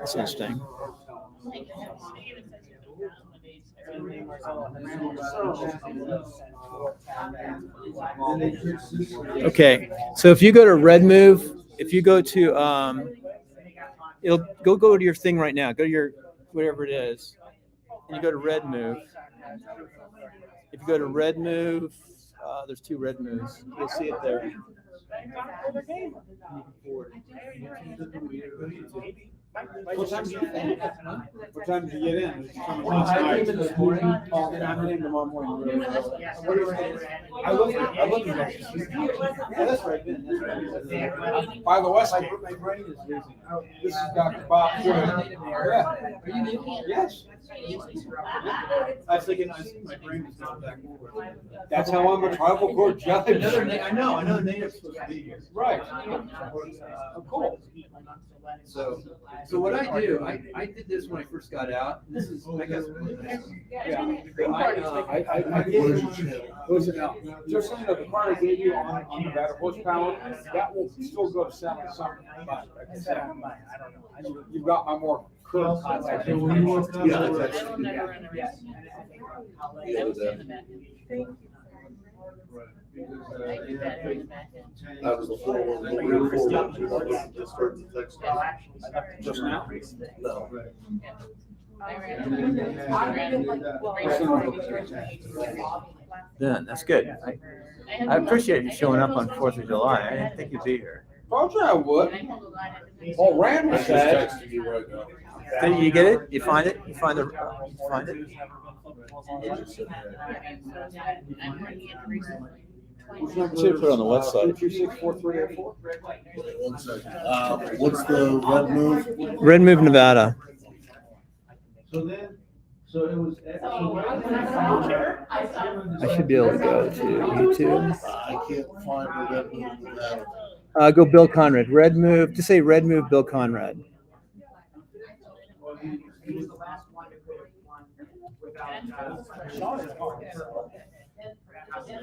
That's interesting. Okay, so if you go to Red Move, if you go to it'll go to your thing right now. Go to your whatever it is, and you go to Red Move. If you go to Red Move, there's two Red Moves. You'll see it there. What time do you get in? I came in this morning. I'm in tomorrow morning. I looked at that. Yeah, that's right, Ben. That's right. By the way, my brain is losing. This is Dr. Bob. Yeah. Are you native? Yes. I was thinking my brain was not back forward. That's how I'm a tribal court judge. I know native's supposed to be here. Right. Cool. So what I do, I did this when I first got out. This is, I guess. I gave you, listen now, just so you know, the card I gave you on the better horsepower, that will still go to 7 something. But like I said, you've got my more current contact. Yeah, that's actually. That was the 411. Just heard the text. Just now? No. Yeah, that's good. I appreciate you showing up on 4th of July. I didn't think you'd be here. Told you I would. Well, Rand I was just said. texted you right now. Did you get it? You find it? You find it? Should put it on the website. 226-4384. One second. What's the red move? Red Move, Nevada. I should be able to go to YouTube. I can't find the red move in that. Go Bill Conrad. Red Move. Just say Red Move Bill Conrad.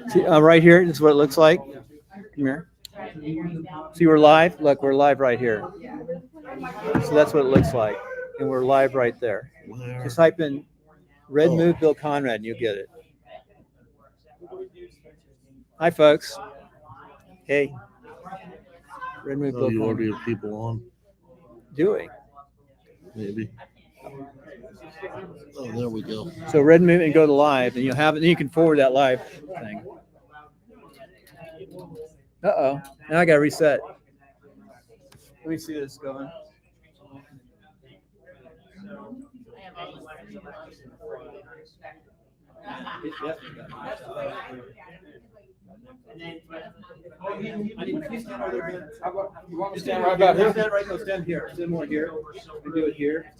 See, right here, this is what it looks like. Come here. See, we're live. Look, we're live right here. So that's what it looks like. And we're live right there. Just type in Red Move Bill Conrad and you'll get it. Hi, folks. Hey. Red Move Oh, Bill you order Conrad. your people on? Doing. Maybe. Oh, there we go. So Red Move and go to live and you'll have it. Then you can forward that live thing. Uh-oh. Now I got to reset. Let me see this going. How about, you want me to stand right about here? Stand right, no, stand here. Stand more here. And do it here.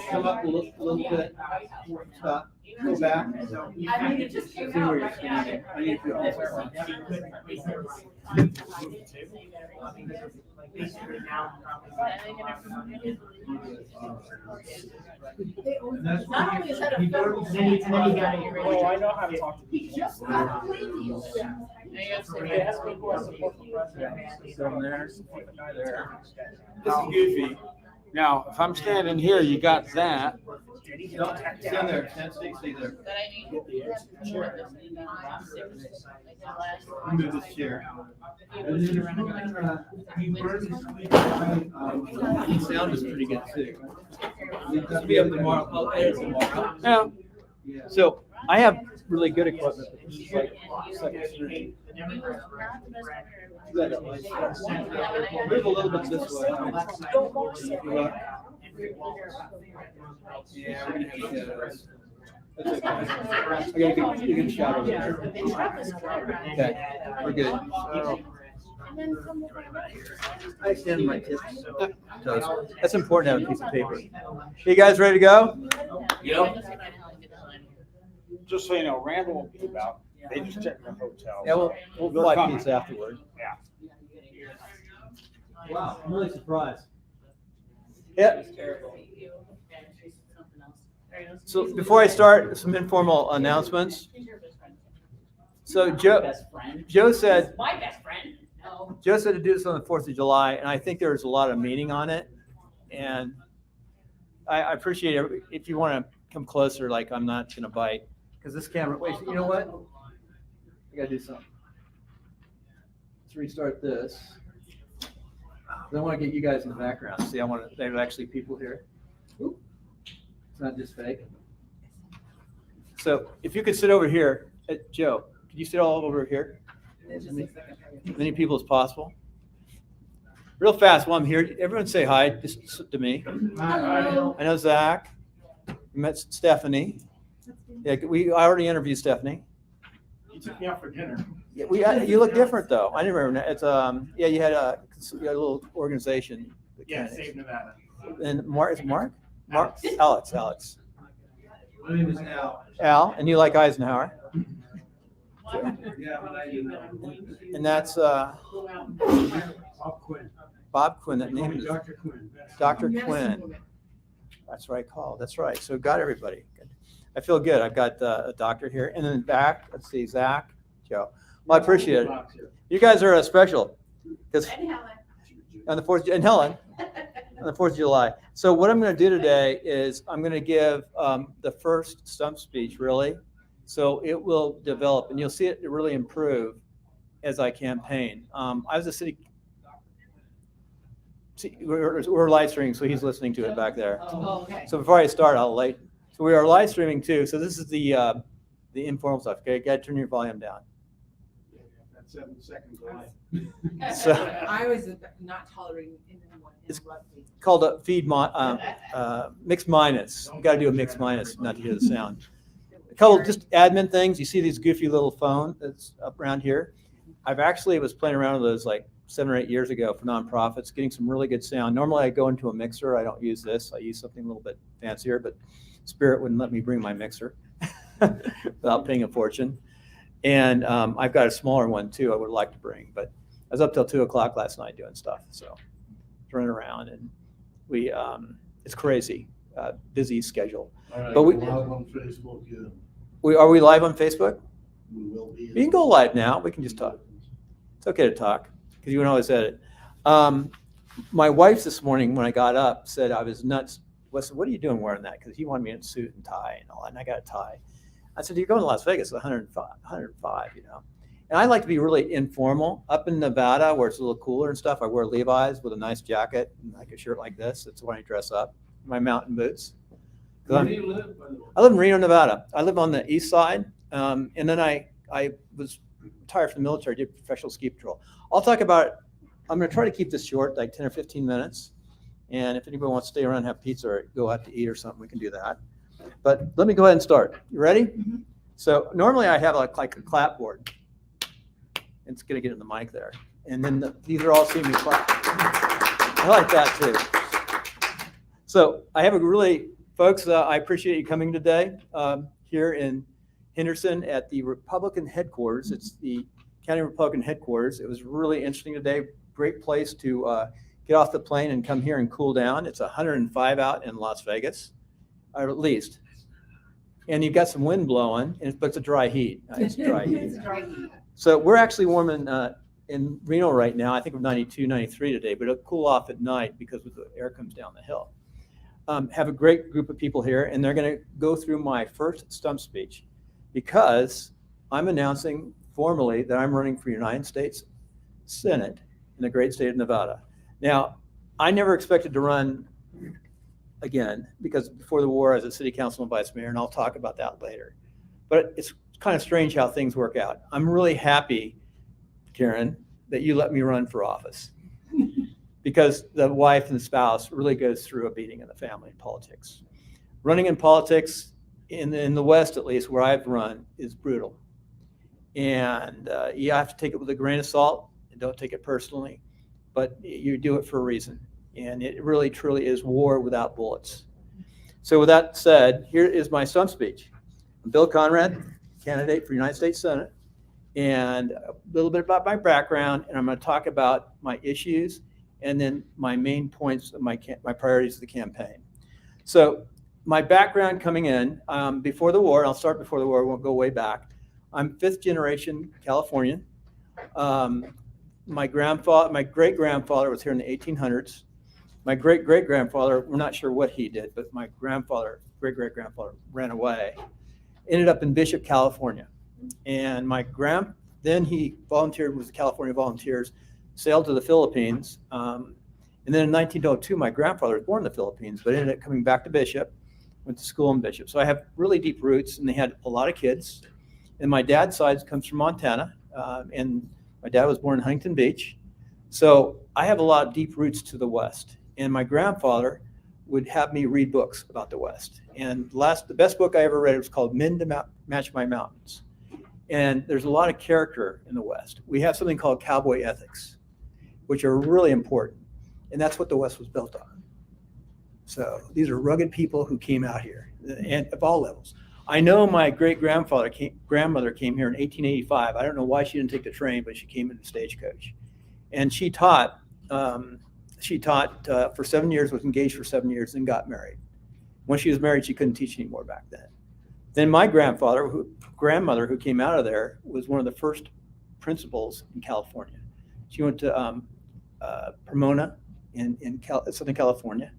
Come up a little bit. Stop. Go back. See where you're standing. I need to Not only is that a federal city, and then he got it. Oh, I know how to talk to He just got the lead. there. There. This is goofy. Now, if I'm standing here, you got that. Stand there. Stay there. Move this chair. Sound is pretty good too. This will be up tomorrow. I'll edit tomorrow. Yeah. So I have really good equipment. But this is like second screen. Move a little bit this way. Yeah, we're gonna have shadows. That's okay. I got a good shot over there. Okay, we're good. I stand my tips. Toes. That's important to have a piece of paper. You guys ready to go? Yep. Just so you know, Randall will be about. They just check the hotel. Yeah, we'll They're fly coming. pizza afterward. Yeah. Wow, I'm really surprised. Yeah. So before I start, some informal announcements. So Joe said, My best friend. No. Joe said to do this on the 4th of July, and I think there's a lot of meaning on it. And I appreciate it. If you want to come closer, like I'm not going to bite. Because this camera, wait, you know what? I got to do something. Let's restart this. I want to get you guys in the background. See, there's actually people here. Oop. It's not just fake. So if you could sit over here, Joe, could you sit all over here? As many people as possible. Real fast while I'm here, everyone say hi just to me. Hello. I know Zach. You met Stephanie. Yeah, I already interviewed Stephanie. You took me out for dinner. Yeah, you look different though. I didn't remember. It's yeah, you had a little organization. Yeah, Save Nevada. And Mark, Alex. My name is Al. Al, and you like Eisenhower. Yeah, but I do know. And that's Bob Quinn. Bob Quinn. That name is Dr. Quinn. Dr. Quinn. That's what I called. That's right. So got everybody. Good. I feel good. I've got a doctor here, and then back. Let's see, Zach, Joe. Well, I appreciate it. You guys are special because And Helen. on the 4th, and Helen on the 4th of July. So what I'm going to do today is I'm going to give the first stump speech, really. So it will develop, and you'll see it really improve as I campaign. I was a city. See, we're live streaming, so he's listening to it back there. Oh, okay. So before I start, So we are live streaming too. So this is the informal stuff. Okay, got to turn your volume down. That's 7 seconds away. So I was not tolerating anyone It's interrupting. called a mix minus. You got to do a mix minus not to hear the sound. A couple just admin things. You see these goofy little phone that's up around here. I've actually was playing around with those like 7 or 8 years ago for nonprofits, getting some really good sound. Normally I go into a mixer. I don't use this. I use something a little bit fancier, but Spirit wouldn't let me bring my mixer without paying a fortune. And I've got a smaller one too I would like to bring, but I was up till 2 o'clock last night doing stuff. So running around and we, it's crazy, busy schedule. All right, But we- we're live on Facebook, yeah. Are we live on Facebook? We will be. You can go live now. We can just talk. It's okay to talk because you can always edit. My wife this morning when I got up said I was nuts. What are you doing wearing that? Because he wanted me in a suit and tie and all that, and I got a tie. I said, you're going to Las Vegas, 105, you know. And I like to be really informal. Up in Nevada where it's a little cooler and stuff, I wear Levi's with a nice jacket and like a shirt like this. That's when I dress up. My mountain boots. Where do you live, by the way? I live in Reno, Nevada. I live on the east side. And then I was retired from the military, did professional ski patrol. I'll talk about it. I'm going to try to keep this short, like 10 or 15 minutes. And if anybody wants to stay around and have pizza or go out to eat or something, we can do that. But let me go ahead and start. You ready? Mm-hmm. So normally I have like a clapboard. It's going to get in the mic there. And then these are all seeing me clap. I like that too. So I have a really, folks, I appreciate you coming today here in Henderson at the Republican headquarters. It's the County Republican headquarters. It was really interesting today. Great place to get off the plane and come here and cool down. It's 105 out in Las Vegas, or at least. And you've got some wind blowing, but it's a dry heat. It's dry heat. It's dry heat. So we're actually warm in Reno right now. I think we're 92, 93 today, but it'll cool off at night because the air comes down the hill. Have a great group of people here, and they're going to go through my first stump speech because I'm announcing formally that I'm running for United States Senate in the great state of Nevada. Now, I never expected to run again because before the war I was a city councilman vice mayor, and I'll talk about that later. But it's kind of strange how things work out. I'm really happy, Karen, that you let me run for office because the wife and the spouse really goes through a beating in the family in politics. Running in politics in the West, at least where I've run, is brutal. And you have to take it with a grain of salt and don't take it personally, but you do it for a reason. And it really, truly is war without bullets. So with that said, here is my stump speech. I'm Bill Conrad, candidate for United States Senate, and a little bit about my background, and I'm going to talk about my issues and then my main points of my priorities of the campaign. So my background coming in, before the war, I'll start before the war, I won't go way back. I'm 5th generation Californian. My great-grandfather was here in the 1800s. My great-great-grandfather, we're not sure what he did, but my grandfather, great-great-grandfather, ran away, ended up in Bishop, California. And then he volunteered with the California Volunteers, sailed to the Philippines. And then in 1902, my grandfather was born in the Philippines, but ended up coming back to Bishop, went to school in Bishop. So I have really deep roots, and they had a lot of kids. And my dad's side comes from Montana, and my dad was born in Huntington Beach. So I have a lot of deep roots to the West. And my grandfather would have me read books about the West. And the best book I ever read was called Men to Match My Mountains. And there's a lot of character in the West. We have something called cowboy ethics, which are really important. And that's what the West was built on. So these are rugged people who came out here, and of all levels. I know my great-grandmother came here in 1885. I don't know why she didn't take the train, but she came in the stagecoach. And she taught for 7 years, was engaged for 7 years, and got married. When she was married, she couldn't teach anymore back then. Then my grandmother, who came out of there, was one of the first principals in California. She went to Pomona in Southern California.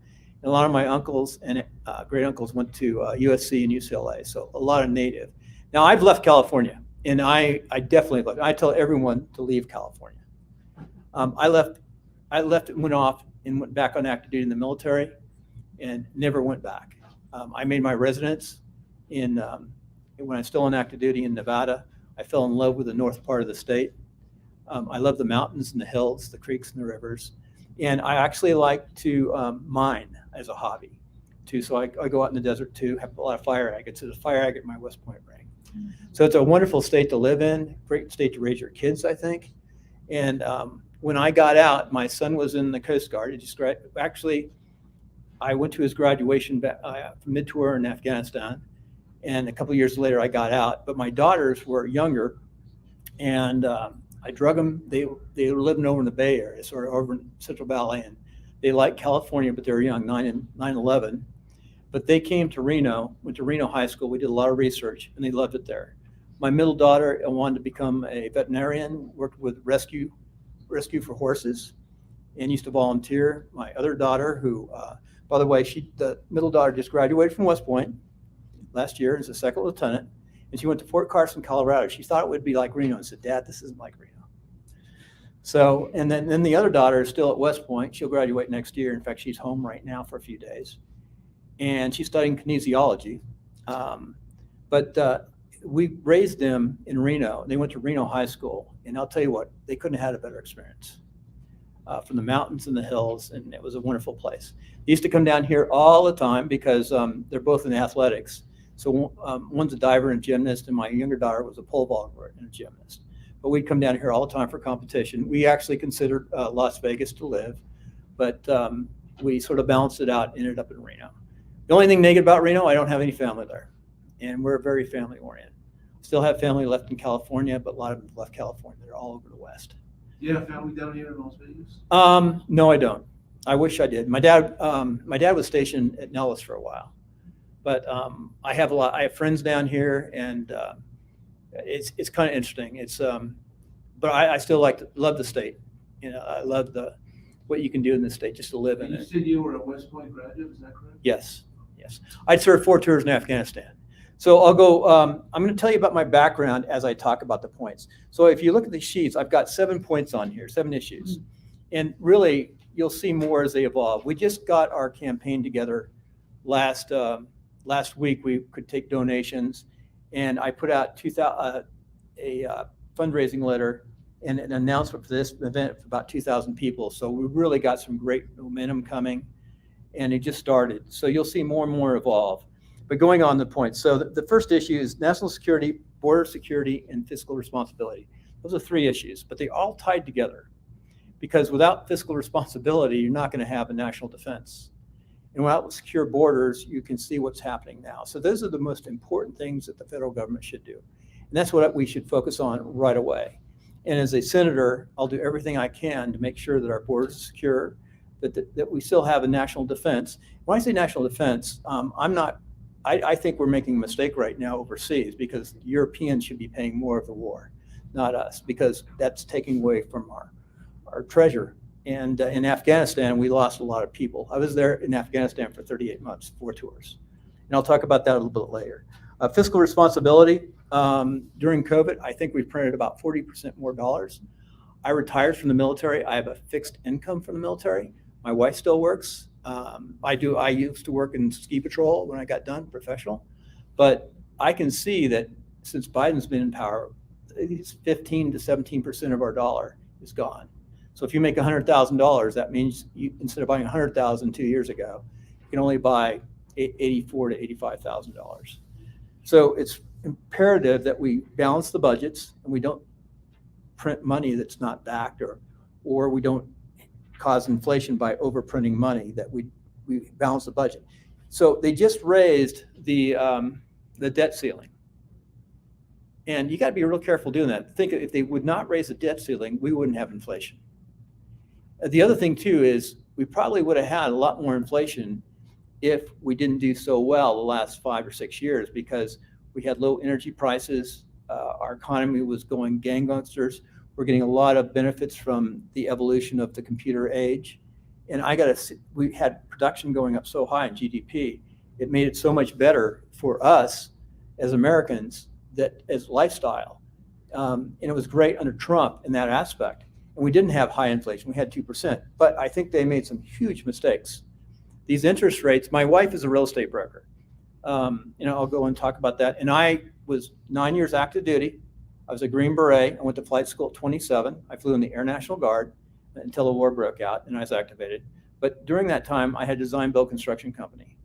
And a lot of my uncles and great uncles went to USC and UCLA, so a lot of native. Now I've left California, and I definitely left. I tell everyone to leave California. I left and went off and went back on active duty in the military, and never went back. I made my residence when I was still on active duty in Nevada. I fell in love with the north part of the state. I love the mountains and the hills, the creeks and the rivers. And I actually like to mine as a hobby too. So I go out in the desert too, have a lot of fire agates. There's a fire agate in my West Point ring. So it's a wonderful state to live in, great state to raise your kids, I think. And when I got out, my son was in the Coast Guard. Actually, I went to his graduation from mid-tour in Afghanistan. And a couple of years later, I got out. But my daughters were younger, and I drug them. They were living over in the Bay Area, sort of over in Central Valley, and they liked California, but they were young, 9 and 11. But they came to Reno, went to Reno High School. We did a lot of research, and they loved it there. My middle daughter wanted to become a veterinarian, worked with rescue for horses, and used to volunteer. My other daughter, who, by the way, the middle daughter just graduated from West Point last year as a second lieutenant, and she went to Fort Carson, Colorado. She thought it would be like Reno, and said, "Dad, this isn't like Reno." So, and then the other daughter is still at West Point. She'll graduate next year. In fact, she's home right now for a few days, and she's studying kinesiology. But we raised them in Reno. They went to Reno High School, and I'll tell you what, they couldn't have had a better experience from the mountains and the hills, and it was a wonderful place. They used to come down here all the time because they're both in athletics. So one's a diver and gymnast, and my younger daughter was a pole vaulter and a gymnast. But we'd come down here all the time for competition. We actually considered Las Vegas to live, but we sort of balanced it out, ended up in Reno. The only thing negative about Reno, I don't have any family there, and we're very family oriented. Still have family left in California, but a lot of them left California. They're all over the West. Do you have family down here in Las Vegas? No, I don't. I wish I did. My dad was stationed at Nellis for a while, but I have friends down here, and it's kind of interesting. But I still love the state. You know, I love what you can do in the state just to live in You it. said you were a West Point graduate, is that correct? Yes. I'd served 4 tours in Afghanistan. So I'll go, I'm going to tell you about my background as I talk about the points. So if you look at the sheets, I've got 7 points on here, 7 issues. And really, you'll see more as they evolve. We just got our campaign together last week. We could take donations, and I put out a fundraising letter and an announcement for this event for about 2,000 people. So we really got some great momentum coming, and it just started. So you'll see more and more evolve. But going on the points. So the first issue is national security, border security, and fiscal responsibility. Those are 3 issues, but they all tied together, because without fiscal responsibility, you're not going to have a national defense. And without secure borders, you can see what's happening now. So those are the most important things that the federal government should do. And that's what we should focus on right away. And as a senator, I'll do everything I can to make sure that our borders are secure, that we still have a national defense. When I say national defense, I think we're making a mistake right now overseas, because Europeans should be paying more of the war, not us, because that's taking away from our treasure And in Afghanistan, we lost a lot of people. I was there in Afghanistan for 38 months, 4 tours. And I'll talk about that a little bit later. Fiscal responsibility, during COVID, I think we printed about 40% more dollars. I retired from the military. I have a fixed income from the military. My wife still works. I used to work in ski patrol when I got done, professional. But I can see that since Biden's been in power, 15 to 17% of our dollar is gone. So if you make $100,000, that means you, instead of buying 100,000 2 years ago, you can only buy $84,000 to $85,000. So it's imperative that we balance the budgets and we don't print money that's not backed, or we don't cause inflation by overprinting money, that we balance the budget. So they just raised the debt ceiling. And you got to be real careful doing that. Think if they would not raise the debt ceiling, we wouldn't have inflation. The other thing too is we probably would have had a lot more inflation if we didn't do so well the last 5 or 6 years, because we had low energy prices. Our economy was going gangbusters. We're getting a lot of benefits from the evolution of the computer age. And we had production going up so high in GDP, it made it so much better for us as Americans, that as lifestyle. And it was great under Trump in that aspect. And we didn't have high inflation, we had 2%. But I think they made some huge mistakes. These interest rates, my wife is a real estate broker. I'll go and talk about that. And I was 9 years active duty. I was a Green Beret. I went to flight school at 27. I flew in the Air National Guard until the war broke out and I was activated. But during that time, I had design build construction company.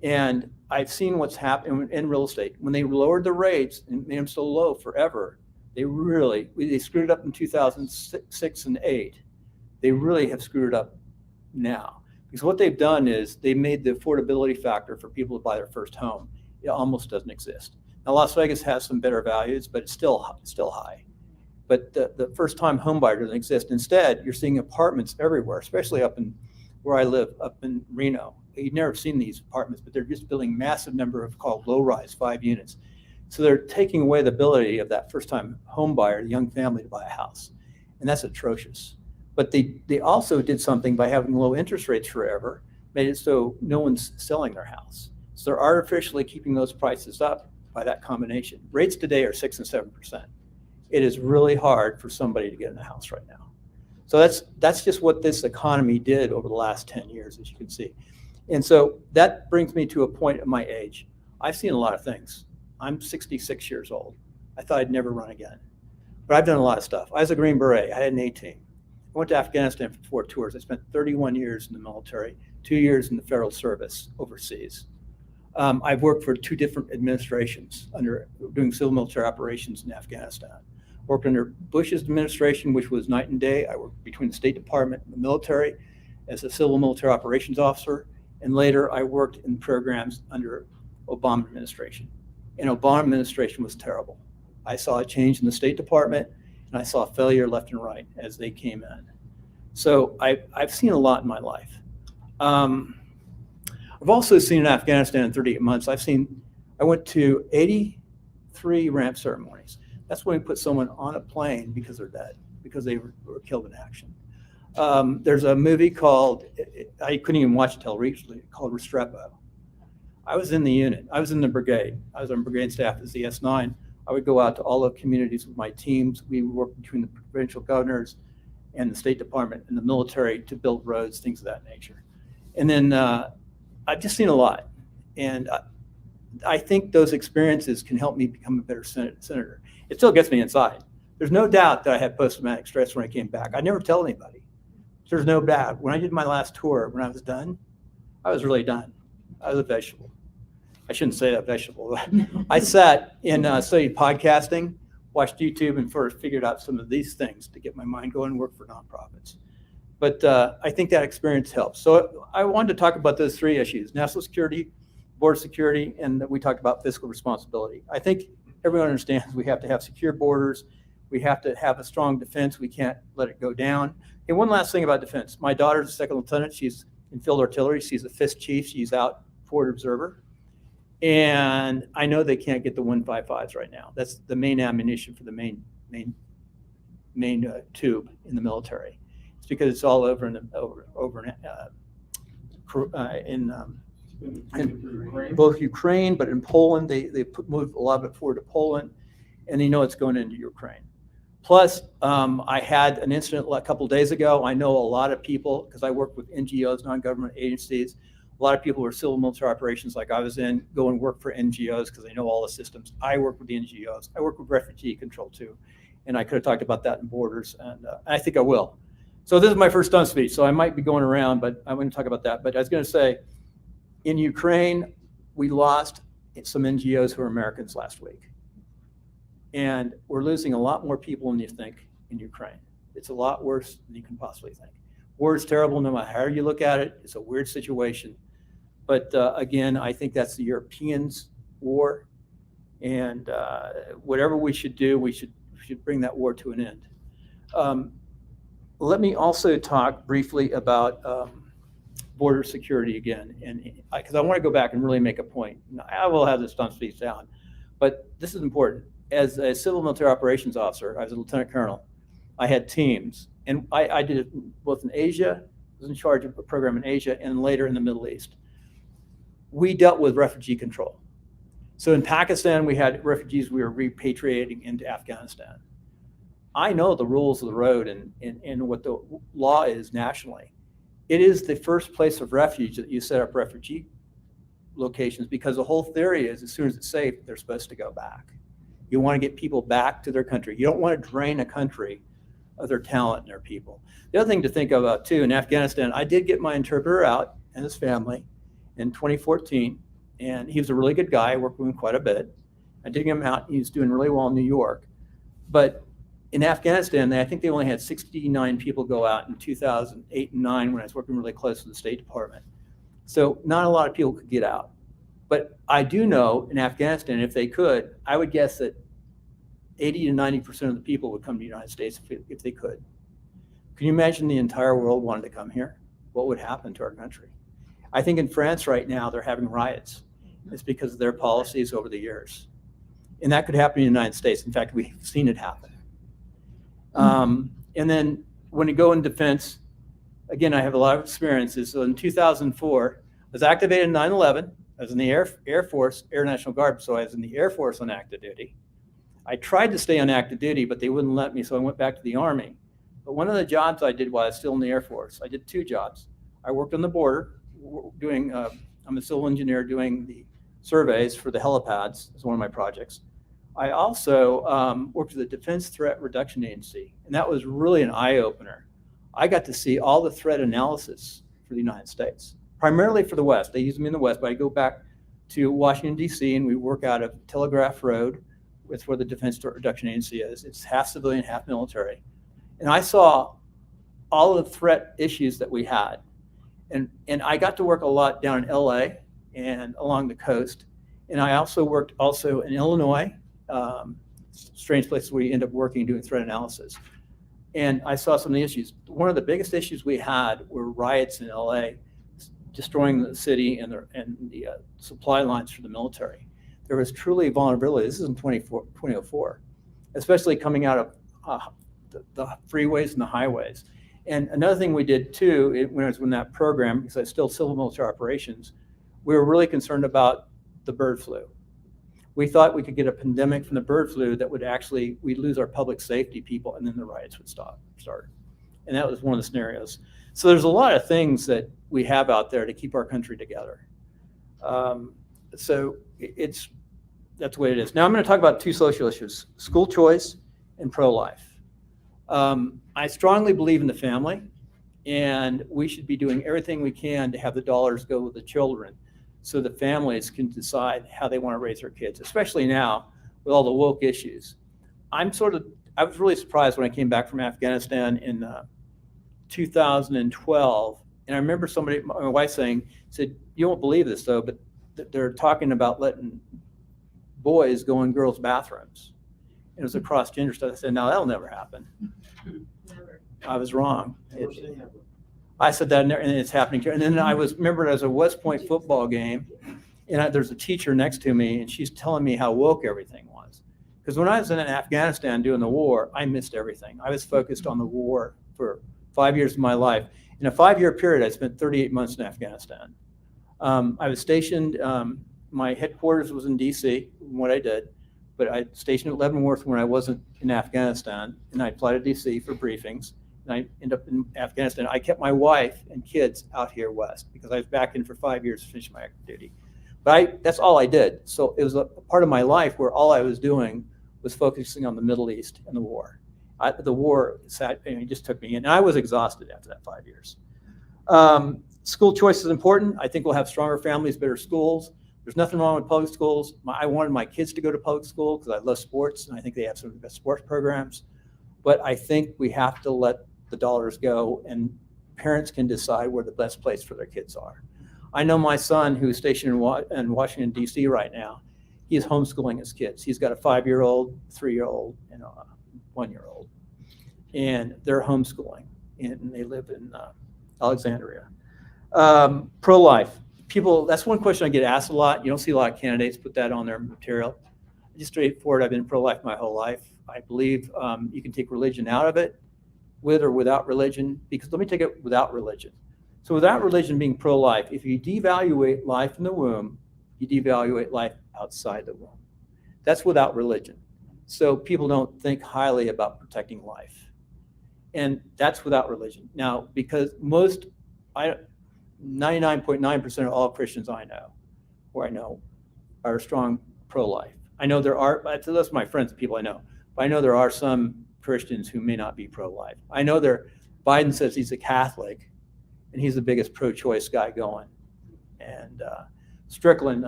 And I've seen what's happened in real estate. When they lowered the rates and made them so low forever, they screwed it up in 2006 and 8. They really have screwed it up now. Because what they've done is they made the affordability factor for people to buy their first home. It almost doesn't exist. Now, Las Vegas has some better values, but it's still high. But the first-time home buyer doesn't exist. Instead, you're seeing apartments everywhere, especially up in where I live, up in Reno. You've never seen these apartments, but they're just building massive number of called low-rise 5 units. So they're taking away the ability of that first-time home buyer, the young family, to buy a house. And that's atrocious. But they also did something by having low interest rates forever, made it so no one's selling their house. So they're artificially keeping those prices up by that combination. Rates today are 6 and 7%. It is really hard for somebody to get in a house right now. So that's just what this economy did over the last 10 years, as you can see. And so that brings me to a point of my age. I've seen a lot of things. I'm 66 years old. I thought I'd never run again. But I've done a lot of stuff. I was a Green Beret. I had an A-team. I went to Afghanistan for 4 tours. I spent 31 years in the military, 2 years in the federal service overseas. I've worked for 2 different administrations doing civil military operations in Afghanistan. Worked under Bush's administration, which was night and day. I worked between the State Department and the military as a civil military operations officer. And later I worked in programs under Obama administration. And Obama administration was terrible. I saw a change in the State Department, and I saw failure left and right as they came in. So I've seen a lot in my life. I've also seen in Afghanistan in 38 months, I went to 83 ramp ceremonies. That's when we put someone on a plane because they're dead, because they were killed in action. There's a movie called, I couldn't even watch it till recently, called Restrepo. I was in the unit. I was in the brigade. I was on brigade staff as the S9. I would go out to all the communities with my teams. We would work between the provincial governors and the State Department and the military to build roads, things of that nature. And then I've just seen a lot. And I think those experiences can help me become a better senator. It still gets me inside. There's no doubt that I had post-traumatic stress when I came back. I never tell anybody. There's no doubt. When I did my last tour, when I was done, I was really done. I was a vegetable. I shouldn't say that, vegetable. I sat and studied podcasting, watched YouTube, and first figured out some of these things to get my mind going and work for nonprofits. But I think that experience helps. So I wanted to talk about those 3 issues: national security, border security, and we talked about fiscal responsibility. I think everyone understands we have to have secure borders. We have to have a strong defense. We can't let it go down. And one last thing about defense. My daughter's a 2nd lieutenant. She's in field artillery. She's a 5th chief. She's out forward observer. And I know they can't get the 155s right now. That's the main ammunition for the main tube in the military. because it's all over in both Ukraine, but in Poland, they moved a lot of it forward to Poland, and it's going into Ukraine. Plus, I had an incident a couple of days ago. I know a lot of people, because I work with NGOs, non-government agencies. A lot of people who are civil military operations, like I was in, go and work for NGOs because they know all the systems. I work with the NGOs. I work with refugee control too. And I could have talked about that in borders, and I think I will. So this is my first stump speech, so I might be going around, but I'm going to talk about that. But I was going to say, in Ukraine, we lost some NGOs who are Americans last week. And we're losing a lot more people than you think in Ukraine. It's a lot worse than you can possibly think. War is terrible no matter how you look at it. It's a weird situation. But again, I think that's the Europeans' war. And whatever we should do, we should bring that war to an end. Let me also talk briefly about border security again, and because I want to go back and really make a point. I will have this stump speech down, but this is important. As a civil military operations officer, I was a lieutenant colonel. I had teams, and I did it both in Asia. I was in charge of a program in Asia, and later in the Middle East. We dealt with refugee control. So in Pakistan, we had refugees we were repatriating into Afghanistan. I know the rules of the road and what the law is nationally. It is the first place of refuge that you set up refugee locations, because the whole theory is as soon as it's safe, they're supposed to go back. You want to get people back to their country. You don't want to drain a country of their talent and their people. The other thing to think about too, in Afghanistan, I did get my interpreter out and his family in 2014, and he was a really good guy. I worked with him quite a bit. I did get him out. He was doing really well in New York. But in Afghanistan, I think they only had 69 people go out in 2008 and 9 when I was working really close with the State Department. So not a lot of people could get out. But I do know in Afghanistan, if they could, I would guess that 80 to 90% of the people would come to the United States if they could. Can you imagine the entire world wanted to come here? What would happen to our country? I think in France right now, they're having riots. It's because of their policies over the years. And that could happen in the United States. In fact, we've seen it happen. And then when you go in defense, again, I have a lot of experiences. So in 2004, I was activated in 9/11. I was in the Air Force, Air National Guard, so I was in the Air Force on active duty. I tried to stay on active duty, but they wouldn't let me, so I went back to the Army. But one of the jobs I did while I was still in the Air Force, I did 2 jobs. I worked on the border, doing, I'm a civil engineer doing the surveys for the helipads, is one of my projects. I also worked with the Defense Threat Reduction Agency, and that was really an eye-opener. I got to see all the threat analysis for the United States, primarily for the West. They use me in the West, but I go back to Washington, D.C., and we work out of Telegraph Road. It's where the Defense Threat Reduction Agency is. It's half civilian, half military. And I saw all the threat issues that we had. And I got to work a lot down in LA and along the coast. And I also worked in Illinois, strange places where you end up working doing threat analysis. And I saw some of the issues. One of the biggest issues we had were riots in LA, destroying the city and the supply lines for the military. There was truly vulnerability. This is in 2004, especially coming out of the freeways and the highways. And another thing we did too, when I was in that program, because I was still civil military operations, we were really concerned about the bird flu. We thought we could get a pandemic from the bird flu that would we'd lose our public safety people, and then the riots would start. And that was one of the scenarios. So there's a lot of things that we have out there to keep our country together. So that's the way it is. Now I'm going to talk about 2 social issues, school choice and pro-life. I strongly believe in the family, and we should be doing everything we can to have the dollars go with the children so the families can decide how they want to raise their kids, especially now with all the woke issues. I was really surprised when I came back from Afghanistan in 2012, and I remember my wife said, "You won't believe this though, but they're talking about letting boys go in girls' bathrooms." It was across gender stuff. I said, "No, that'll never happen." Never. I was wrong. I said that, and it's happening here. And then I remember it as a West Point football game, and there's a teacher next to me, and she's telling me how woke everything was. Because when I was in Afghanistan doing the war, I missed everything. I was focused on the war for 5 years of my life. In a 5-year period, I spent 38 months in Afghanistan. I was stationed, my headquarters was in DC, what I did, but I stationed at Leavenworth when I wasn't in Afghanistan, and I'd fly to DC for briefings, and I ended up in Afghanistan. I kept my wife and kids out here west because I was back in for 5 years to finish my active duty. But that's all I did. So it was a part of my life where all I was doing was focusing on the Middle East and the war. The war just took me in. And I was exhausted after that 5 years. School choice is important. I think we'll have stronger families, better schools. There's nothing wrong with public schools. I wanted my kids to go to public school because I love sports, and I think they have some of the best sports programs. But I think we have to let the dollars go, and parents can decide where the best place for their kids are. I know my son, who's stationed in Washington, D.C. right now, he's homeschooling his kids. He's got a 5-year-old, 3-year-old, and a 1-year-old. And they're homeschooling, and they live in Alexandria. Pro-life. People, that's one question I get asked a lot. You don't see a lot of candidates put that on their material. Just straightforward, I've been pro-life my whole life. I believe you can take religion out of it, with or without religion, because let me take it without religion. So without religion being pro-life, if you devaluate life in the womb, you devaluate life outside the womb. That's without religion. So people don't think highly about protecting life. And that's without religion. Now, because 99.9% of all Christians I know are strong pro-life. I know there are, that's my friends, the people I know, but I know there are some Christians who may not be pro-life. I know Biden says he's a Catholic, and he's the biggest pro-choice guy going. And Strickland,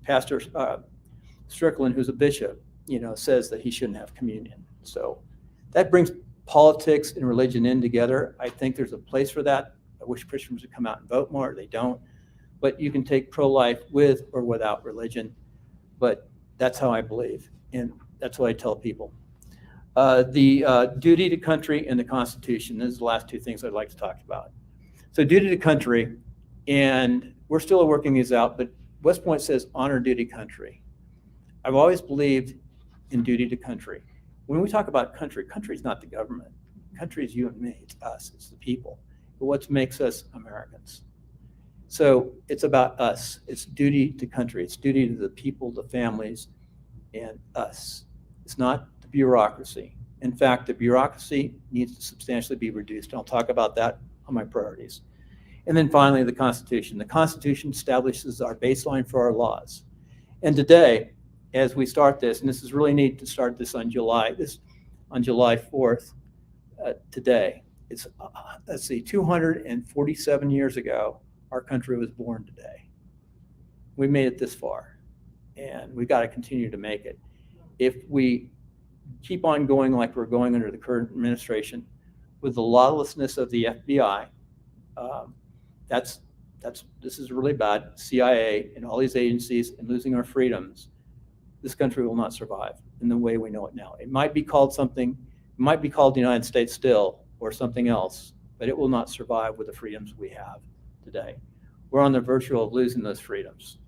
Pastor Strickland, who's a bishop, says that he shouldn't have communion. So that brings politics and religion in together. I think there's a place for that. I wish Christians would come out and vote more. They don't. But you can take pro-life with or without religion. But that's how I believe, and that's what I tell people. The duty to country and the Constitution. These are the last two things I'd like to talk about. So duty to country, and we're still working these out, but West Point says honor duty country. I've always believed in duty to country. When we talk about country, country is not the government. Country is you and me. It's us. It's the people. But what makes us Americans? So it's about us. It's duty to country. It's duty to the people, the families, and us. It's not the bureaucracy. In fact, the bureaucracy needs to substantially be reduced. And I'll talk about that on my priorities. And then finally, the Constitution. The Constitution establishes our baseline for our laws. And today, as we start this, and this is really neat to start this on July 4th, today. It's, 247 years ago, our country was born today. We made it this far, and we've got to continue to make it. If we keep on going like we're going under the current administration, with the lawlessness of the FBI, this is really bad. CIA and all these agencies and losing our freedoms, this country will not survive in the way we know it now. It might be called something, it might be called the United States still or something else, but it will not survive with the freedoms we have today. We're on the verge of losing those freedoms.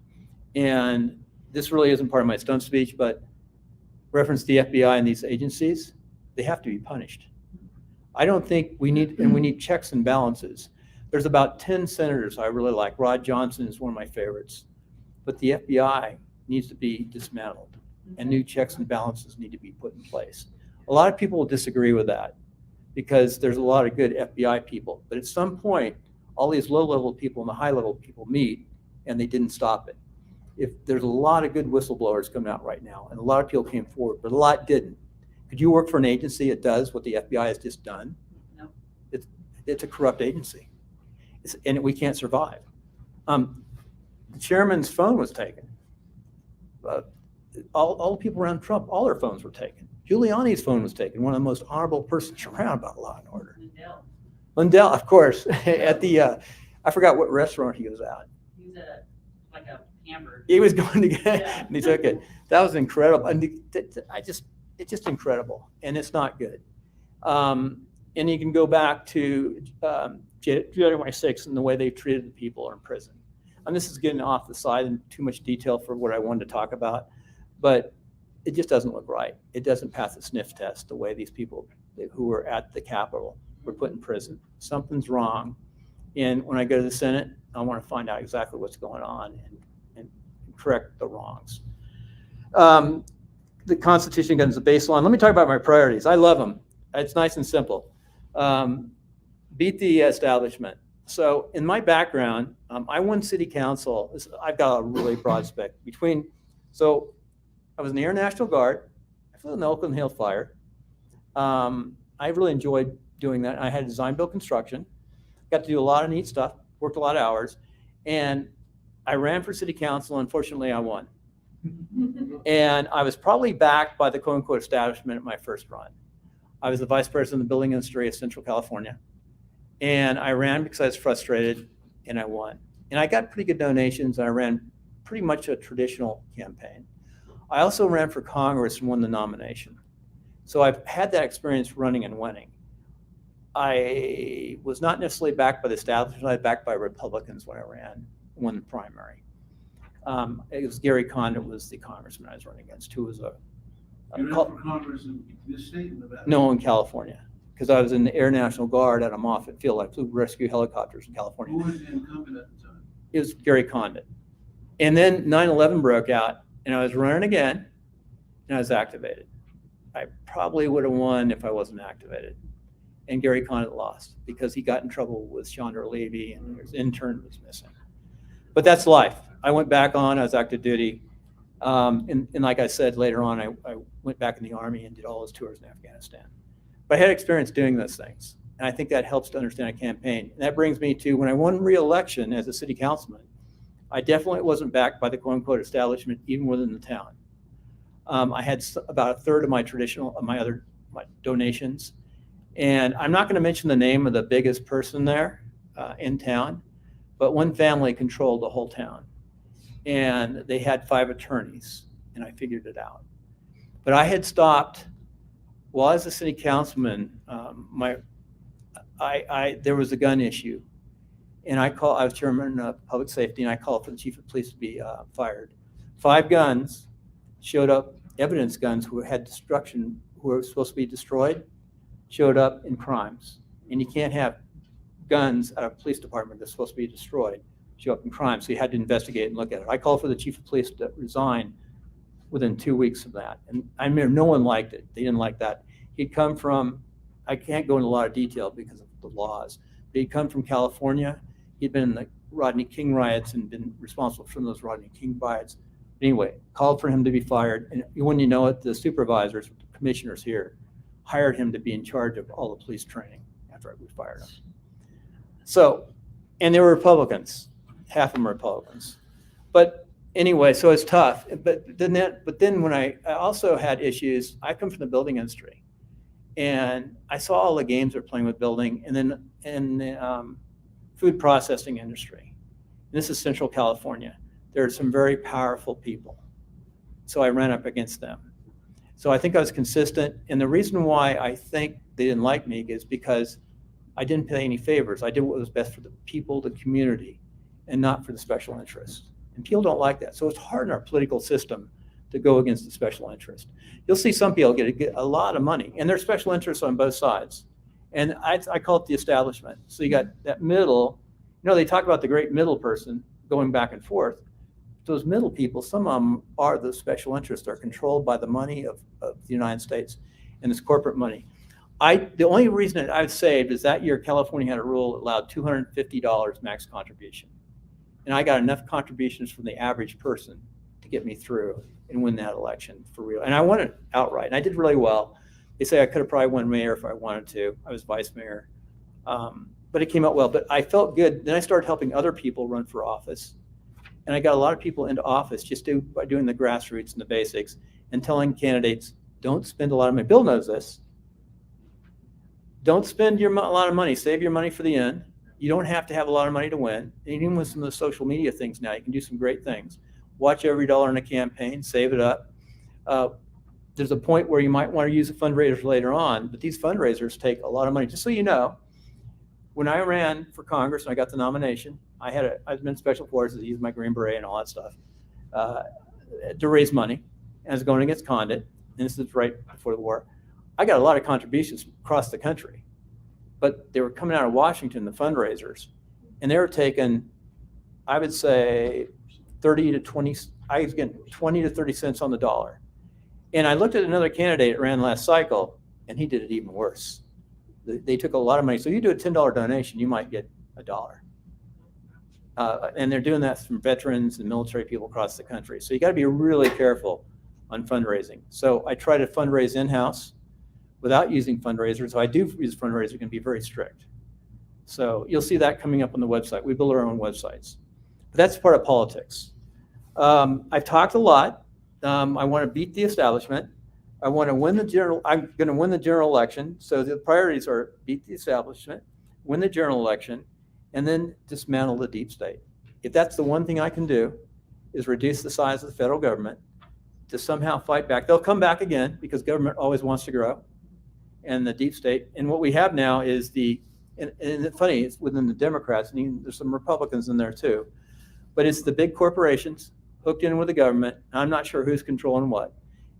And this really isn't part of my stump speech, but reference the FBI and these agencies, they have to be punished. I don't think we need checks and balances. There's about 10 senators I really like. Rod Johnson is one of my favorites. But the FBI needs to be dismantled, and new checks and balances need to be put in place. A lot of people will disagree with that because there's a lot of good FBI people. But at some point, all these low-level people and the high-level people meet, and they didn't stop it. If there's a lot of good whistleblowers coming out right now, and a lot of people came forward, but a lot didn't. Could you work for an agency that does what the FBI has just done? No. It's a corrupt agency, and we can't survive. The chairman's phone was taken. All the people around Trump, all their phones were taken. Giuliani's phone was taken, one of the most honorable persons around about law and order. Lindell, of course, at the, I forgot what restaurant he was at. He was at like a hamburger. He was going to get, Yeah. and he took it. That was incredible. And it's just incredible, and it's not good. And you can go back to January 6th and the way they treated the people in prison. And this is getting off the side in too much detail for what I wanted to talk about, but it just doesn't look right. It doesn't pass the sniff test the way these people who were at the Capitol were put in prison. Something's wrong. And when I go to the Senate, I want to find out exactly what's going on and correct the wrongs. The Constitution is the baseline. Let me talk about my priorities. I love them. It's nice and simple. Beat the establishment. So in my background, I won city council. I've got a really broad spec between. So I was in the Air National Guard. I flew in the Oakland Hill Fire. I really enjoyed doing that. I had design, build, construction. Got to do a lot of neat stuff. Worked a lot of hours, and I ran for city council. Unfortunately, I won. And I was probably backed by the quote unquote establishment at my first run. I was the vice president of the building industry of Central California. And I ran because I was frustrated, and I won. And I got pretty good donations, and I ran pretty much a traditional campaign. I also ran for Congress and won the nomination. So I've had that experience running and winning. I was not necessarily backed by the establishment. I was backed by Republicans when I won the primary. It was Gary Condit was the congressman I was running against, who was You ran for Congress in this state in Nevada? no, in California, because I was in the Air National Guard at a Moffett Field. I flew rescue helicopters in California. Who was the incumbent at the time? It was Gary Condit. And then 9/11 broke out, and I was running again, and I was activated. I probably would have won if I wasn't activated. And Gary Condit lost because he got in trouble with Chandra Levy, and his intern was missing. But that's life. I went back on, I was active duty. And like I said, later on, I went back in the Army and did all those tours in Afghanistan. But I had experience doing those things. And I think that helps to understand a campaign. And that brings me to when I won re-election as a city councilman, I definitely wasn't backed by the quote unquote establishment, even within the town. I had about a third of my my donations. And I'm not going to mention the name of the biggest person there in town, but one family controlled the whole town. And they had 5 attorneys, and I figured it out. But I had stopped, while I was a city councilman, there was a gun issue. And I was chairman of public safety, and I called for the chief of police to be fired. 5 guns showed up, evidence guns who had destruction, who were supposed to be destroyed, showed up in crimes. And you can't have guns at a police department that's supposed to be destroyed show up in crimes. So you had to investigate and look at it. I called for the chief of police to resign within 2 weeks of that. And I mean, no one liked it. They didn't like that. He'd come from, I can't go into a lot of detail because of the laws, but he'd come from California. He'd been in the Rodney King riots and been responsible for those Rodney King riots. Anyway, called for him to be fired. And when you know it, the supervisors, the commissioners here, hired him to be in charge of all the police training after we fired him. So, and they were Republicans, half of them were Republicans. But anyway, so it's tough. But then when I also had issues, I come from the building industry, and I saw all the games they're playing with building, and then in the food processing industry. And this is Central California. There are some very powerful people. So I ran up against them. So I think I was consistent. And the reason why I think they didn't like me is because I didn't pay any favors. I did what was best for the people, the community, and not for the special interests. And people don't like that. So it's hard in our political system to go against the special interest. You'll see some people get a lot of money, and there's special interests on both sides. And I call it the establishment. So you got that middle, they talk about the great middle person going back and forth. Those middle people, some of them are the special interests. They're controlled by the money of the United States and this corporate money. The only reason that I've saved is that year California had a rule that allowed $250 max contribution. And I got enough contributions from the average person to get me through and win that election for real. And I won it outright, and I did really well. They say I could have probably won mayor if I wanted to. I was vice mayor. But it came out well. But I felt good. Then I started helping other people run for office. And I got a lot of people into office just by doing the grassroots and the basics and telling candidates, don't spend a lot of money. Bill knows this. Don't spend a lot of money. Save your money for the end. You don't have to have a lot of money to win. And even with some of the social media things now, you can do some great things. Watch every dollar in a campaign, save it up. There's a point where you might want to use a fundraiser later on, but these fundraisers take a lot of money. Just so you know, when I ran for Congress and I got the nomination, I've been in special forces, used my Green Beret and all that stuff to raise money. And I was going against Condit, and this is right before the war. I got a lot of contributions across the country. but they were coming out of Washington, the fundraisers, and they were taking, I would say, 30 to 20. I was getting 20 to 30 cents on the dollar. And I looked at another candidate that ran last cycle, and he did it even worse. They took a lot of money. So you do a $10 donation, you might get $1. And they're doing that from veterans and military people across the country. So you got to be really careful on fundraising. So I try to fundraise in-house without using fundraisers. So I do use fundraisers, it can be very strict. So you'll see that coming up on the website. We build our own websites. But that's part of politics. I've talked a lot. I want to beat the establishment. I want to win the general. I'm going to win the general election. So the priorities are beat the establishment, win the general election, and then dismantle the deep state. If that's the one thing I can do, is reduce the size of the federal government to somehow fight back. They'll come back again because government always wants to grow, and the deep state. And what we have now is and it's funny, it's within the Democrats, and even, there's some Republicans in there too, but it's the big corporations hooked in with the government. I'm not sure who's controlling what.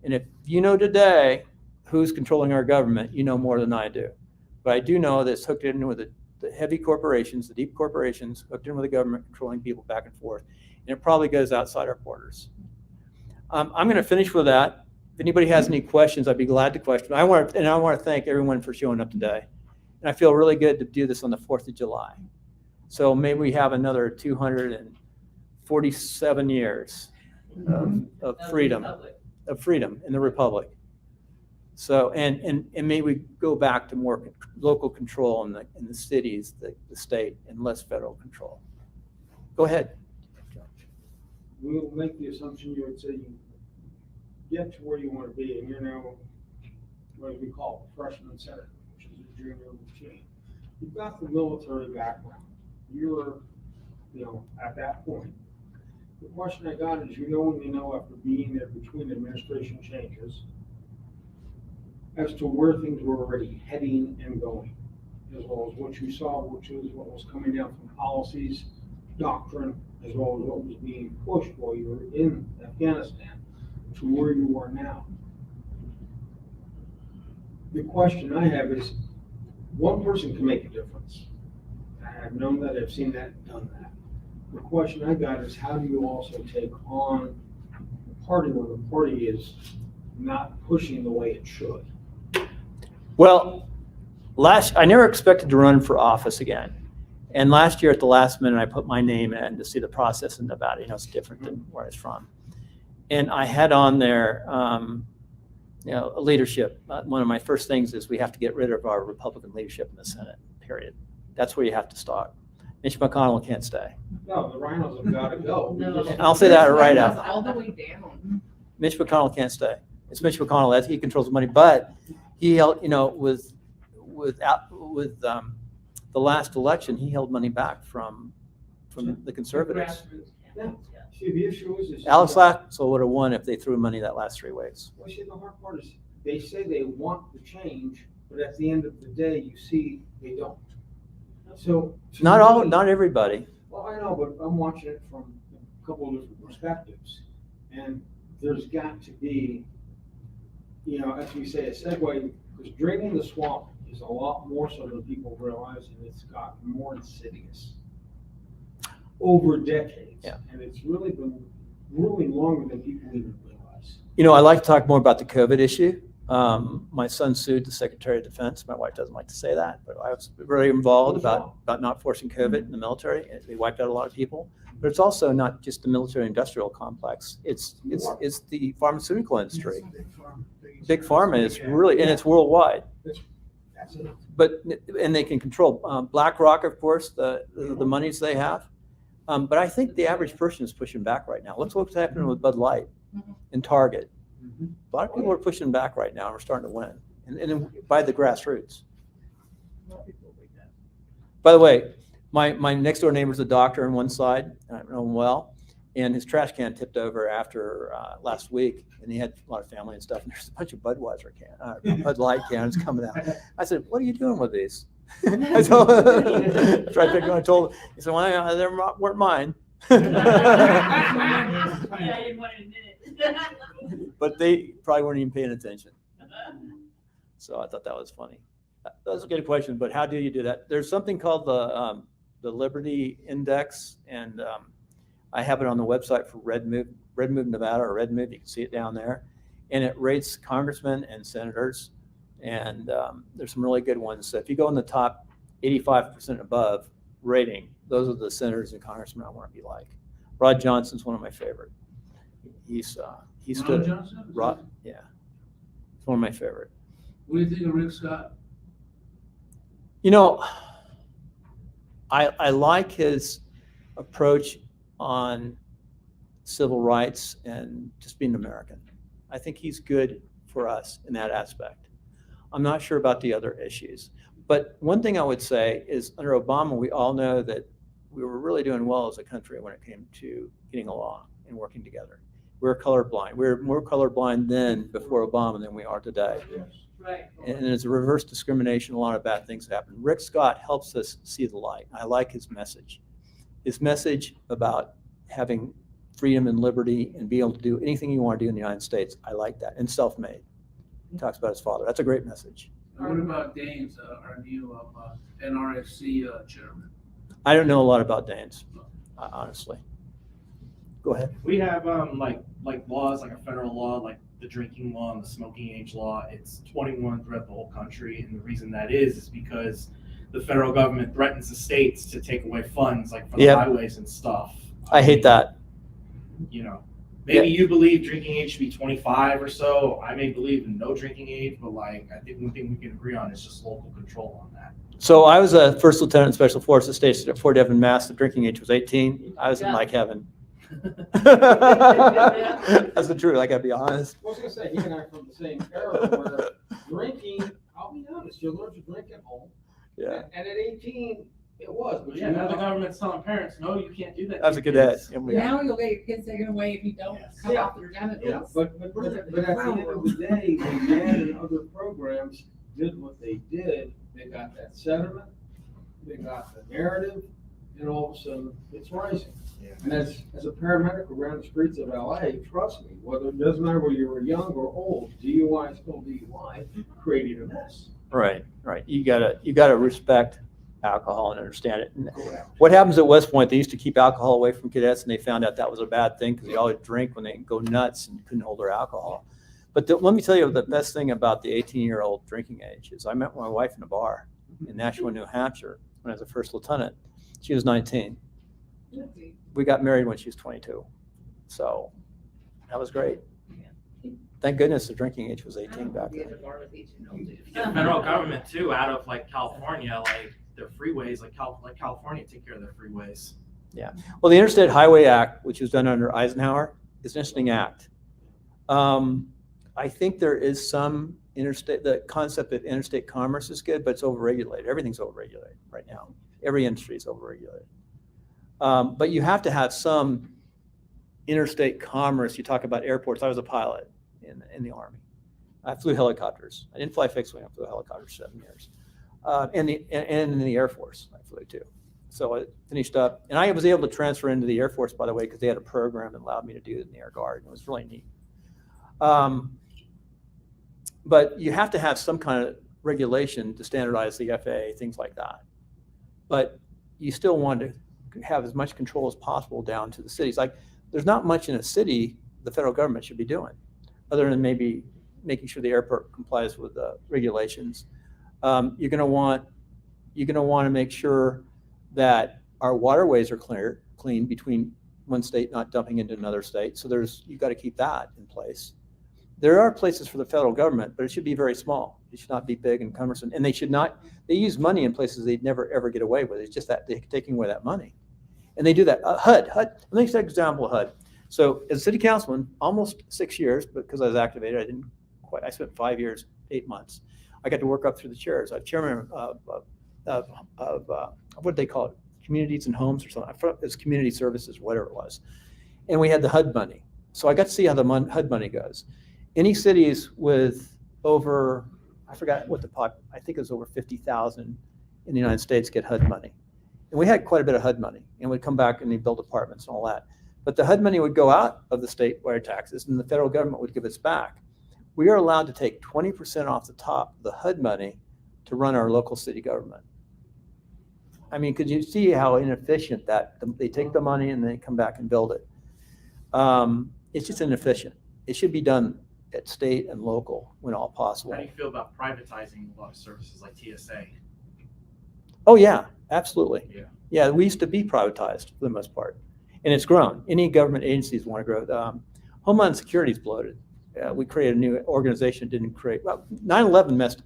And if you know today who's controlling our government, you know more than I do. But I do know that it's hooked in with the heavy corporations, the deep corporations, hooked in with the government, controlling people back and forth. And it probably goes outside our borders. I'm going to finish with that. If anybody has any questions, I'd be glad to question. I want to thank everyone for showing up today. And I feel really good to do this on the 4th of July. So maybe we have another 247 years of freedom in the Republic. So, and maybe we go back to more local control in the cities, the state, and less federal control. Go ahead. We'll make the assumption you would say you get to where you want to be, and you're now what we call freshman center, which is a junior routine. You've got the military background. You're, at that point. The question I got is, after being there between administration changes, as to where things were already heading and going, as well as what you saw, which is what was coming down from policies, doctrine, as well as what was being pushed while you were in Afghanistan to where you are now. The question I have is, one person can make a difference. I've known that, I've seen that, done that. The question I got is, how do you also take on the party when the party is not pushing the way it should? Well, I never expected to run for office again. And last year at the last minute, I put my name in to see the process in Nevada. It's different than where I was from. And I had on there, leadership. One of my first things is we have to get rid of our Republican leadership in the Senate, period. That's where you have to start. Mitch McConnell can't stay. No, the rhinos have got to go. No. I'll say that right out. All the way down. Mitch McConnell can't stay. It's Mitch McConnell. He controls the money, but he held, with the last election, he held money back from the conservatives. Yeah. See, the issue is Alex Laxalt would have won if they threw money that last 3 weeks. Well, see, the hard part is they say they want the change, but at the end of the day, you see they don't. So Not everybody. Well, I know, but I'm watching it from a couple of different perspectives, and there's got to be, as we say, a segue, because draining the swamp is a lot more so than people realize, and it's gotten more insidious over decades. Yeah. And it's really been ruling longer than people even realize. I like to talk more about the COVID issue. My son sued the Secretary of Defense. My wife doesn't like to say that, but I was very involved about not forcing COVID in the military. They wiped out a lot of people. But it's also not just the military-industrial complex. It's the pharmaceutical industry. Big pharma is really, and it's worldwide. That's it. And they can control BlackRock, of course, the monies they have. But I think the average person is pushing back right now. Look what's happening with Bud Light and Target. A lot of people are pushing back right now, and we're starting to win, and by the grassroots. By the way, my next door neighbor's a doctor on one side, and I know him well, and his trash can tipped over after last week, and he had a lot of family and stuff, and there's a bunch of Bud Light cans coming out. I said, "What are you doing with these?" I told him, I told him, he said, "Well, they weren't mine." Yeah, I didn't want to admit it. But they probably weren't even paying attention. So I thought that was funny. That's a good question, but how do you do that? There's something called the Liberty Index, and I have it on the website for Red Move Nevada, or Red Move. You can see it down there, and it rates congressmen and senators, and there's some really good ones. So if you go in the top 85% above rating, those are the senators and congressmen I want to be like. Rod Johnson's one of my favorite. He's Ron stood. Johnson? Rod, yeah, it's one of my favorite. What do you think of Rick Scott? You know, I like his approach on civil rights and just being American. I think he's good for us in that aspect. I'm not sure about the other issues. But one thing I would say is under Obama, we all know that we were really doing well as a country when it came to getting along and working together. We were colorblind. We were more colorblind then, before Obama, than we are today. Right. And it's a reverse discrimination. A lot of bad things happen. Rick Scott helps us see the light. I like his message. His message about having freedom and liberty and being able to do anything you want to do in the United States. I like that. And self-made. He talks about his father. That's a great message. And what about Danes, our new NRFC chairman? I don't know a lot about Danes, honestly. Go ahead. We have like laws, like a federal law, like the drinking law and the smoking age law. It's 21 throughout the whole country, and the reason that is because the federal government threatens the states to take away funds, like for the highways and stuff. I hate that. You know, maybe you believe drinking age should be 25 or so. I may believe in no drinking age, but like I think one thing we can agree on is just local control on that. So I was a first lieutenant in Special Forces stationed at Fort Devon, Mass. The drinking age was 18. I was in like heaven. That's the truth. I gotta be honest. I was gonna say, he and I are from the same era where drinking, I'll be honest, you learn to drink at home. Yeah. And at 18, it was. But Yeah, now the government's telling parents, no, you can't do that. I was a cadet. And we- Now you'll get your kids taken away if you don't come Yeah. off their gun. Yeah, but at the end of the day, when Dad and other programs did what they did, they got that sentiment, they got the narrative, and all of a sudden, it's rising. Yeah. And as a paramedic around the streets of LA, trust me, whether it doesn't matter whether you were young or old, DUI is still DUI, creating a mess. Right. You gotta respect alcohol and understand it. And what happens at West Point? They used to keep alcohol away from cadets, and they found out that was a bad thing because they always drink when they go nuts and couldn't hold their alcohol. But let me tell you the best thing about the 18-year-old drinking age is I met my wife in a bar in Nashua, New Hampshire when I was a first lieutenant. She was 19. We got married when she was 22. So that was great. Thank goodness the drinking age was 18 back then. The federal government too, out of like California, like their freeways, like California take care of their freeways. Well, the Interstate Highway Act, which was done under Eisenhower, is an interesting act. I think there is some the concept of interstate commerce is good, but it's overregulated. Everything's overregulated right now. Every industry is overregulated. But you have to have some interstate commerce. You talk about airports. I was a pilot in the Army. I flew helicopters. I didn't fly fixed wing. I flew helicopters 7 years. And in the Air Force, I flew too. So I finished up, and I was able to transfer into the Air Force, by the way, because they had a program that allowed me to do it in the Air Guard. And it was really neat. But you have to have some kind of regulation to standardize the FAA, things like that. But you still want to have as much control as possible down to the cities. Like, there's not much in a city the federal government should be doing, other than maybe making sure the airport complies with the regulations. You're going to want to make sure that our waterways are clean between one state not dumping into another state. So you've got to keep that in place. There are places for the federal government, but it should be very small. It should not be big and cumbersome. And they use money in places they'd never ever get away with. It's just that they're taking away that money. And they do that. HUD, let me take an example of HUD. So as a city councilman, almost 6 years, because I was activated, I spent 5 years, 8 months. I got to work up through the chairs. I'm chairman of what do they call it? Communities and homes or something. It's community services, whatever it was. And we had the HUD money. So I got to see how the HUD money goes. Any cities with over, I forgot what I think it was over 50,000 in the United States get HUD money. And we had quite a bit of HUD money, and we'd come back and they'd build apartments and all that. But the HUD money would go out of the statewide taxes, and the federal government would give us back. We are allowed to take 20% off the top of the HUD money to run our local city government. I mean, could you see how inefficient they take the money and they come back and build it? It's just inefficient. It should be done at state and local when all possible. How do you feel about privatizing a lot of services like TSA? Oh yeah, absolutely. Yeah. Yeah, we used to be privatized for the most part, and it's grown. Any government agencies want to grow. Homeland Security is bloated. We created a new organization. Didn't create. Well, 9/11 messed.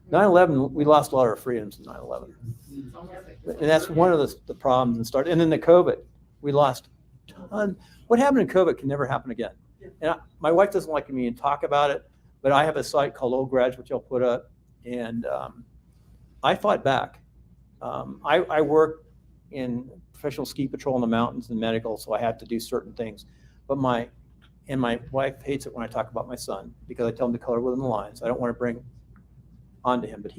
9/11, we lost a lot of our freedoms in 9/11, and that's one of the problems. And then the COVID, we lost a ton. What happened in COVID can never happen again. And my wife doesn't like me to talk about it, but I have a site called Old Grudge, which I'll put up, and I fought back. I work in professional ski patrol in the mountains and medical, so I had to do certain things. But my wife hates it when I talk about my son because I tell him to color within the lines. I don't want to bring onto him, but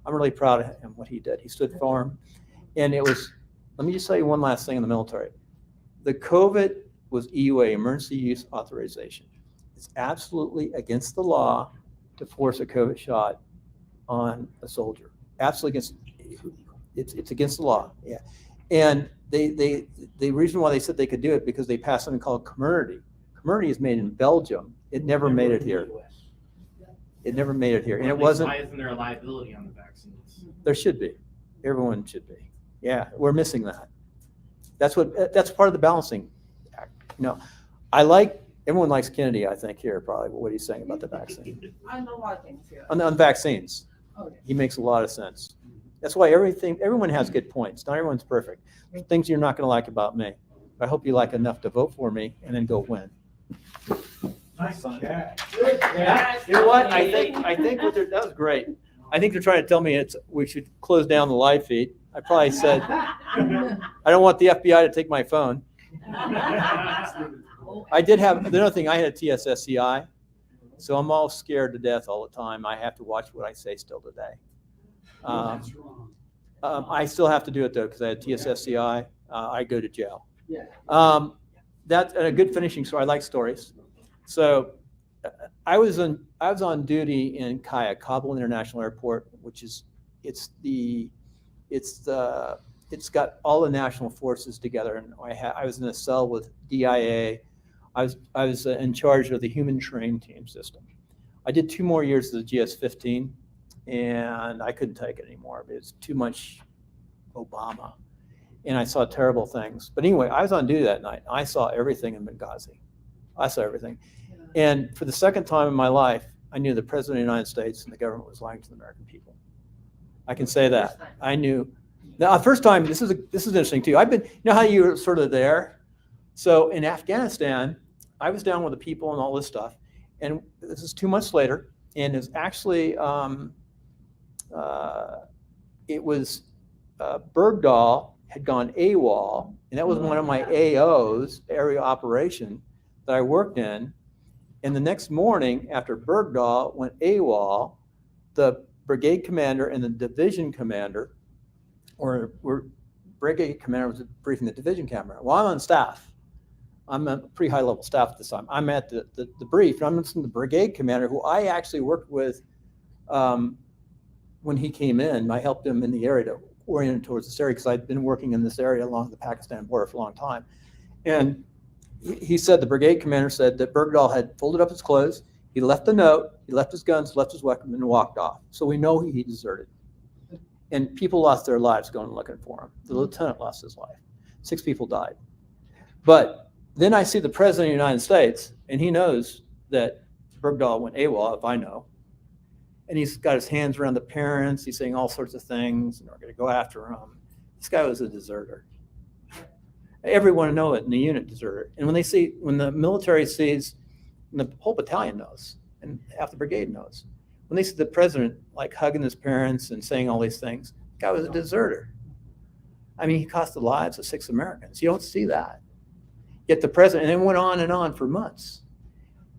I'm really proud of him, what he did. He stood firm, and it was. Let me just tell you one last thing in the military. The COVID was EUA, emergency use authorization. It's absolutely against the law to force a COVID shot on a soldier. Absolutely against. It's against the law. Yeah, and the reason why they said they could do it because they passed something called Comirnaty. Comirnaty is made in Belgium. It never made it here. It never made it here, and it wasn't. Why isn't there a liability on the vaccines? There should be. Everyone should be. Yeah, we're missing that. That's part of the balancing act. Everyone likes Kennedy, I think, here probably. What he's saying about the vaccine. I know a lot of things here. On vaccines, Okay. he makes a lot of sense. That's why everyone has good points. Not everyone's perfect. There's things you're not going to like about me. I hope you like enough to vote for me and then go win. Nice. Yeah. You know what? I think that was great. I think they're trying to tell me we should close down the live feed. I probably said I don't want the FBI to take my phone. I did have the other thing. I had a TSSCI, so I'm all scared to death all the time. I have to watch what I say still today. I still have to do it though because I had TSSCI. I go to jail. That's a good finishing story. I like stories. So I was on duty in Kabul International Airport, which is it's got all the national forces together, and I was in a cell with DIA. I was in charge of the human train team system. I did 2 more years as a GS-15, and I couldn't take it anymore. It was too much Obama, and I saw terrible things. But anyway, I was on duty that night. I saw everything in Benghazi. I saw everything. And for the second time in my life, I knew the President of the United States and the government was lying to the American people. I can say that. I knew. Now, first time, this is interesting too. You know how you were sort of there? So in Afghanistan, I was down with the people and all this stuff. And this is 2 months later. And it's actually, it was Bergdahl had gone AWOL. And that was one of my AOs, area operation, that I worked in. And the next morning, after Bergdahl went AWOL, the brigade commander and the division commander, or brigade commander was briefing the division commander. Well, I'm on staff. I'm a pretty high level staff at this time. I'm at the brief, and I'm listening to the brigade commander, who I actually worked with when he came in. I helped him in the area to orient towards this area because I'd been working in this area along the Pakistan border for a long time. And he said, the brigade commander said that Bergdahl had folded up his clothes, he left the note, he left his guns, left his weapon, and walked off. So we know he deserted. And people lost their lives going looking for him. The lieutenant lost his life. 6 people died. But then I see the President of the United States, and he knows that Bergdahl went AWOL, if I know. And he's got his hands around the parents. He's saying all sorts of things, and we're going to go after him. This guy was a deserter. Everyone know it in the unit deserter. And when the military sees, and the whole battalion knows, and half the brigade knows, when they see the president like hugging his parents and saying all these things, the guy was a deserter. I mean, he cost the lives of 6 Americans. You don't see that. Yet the president, and it went on and on for months.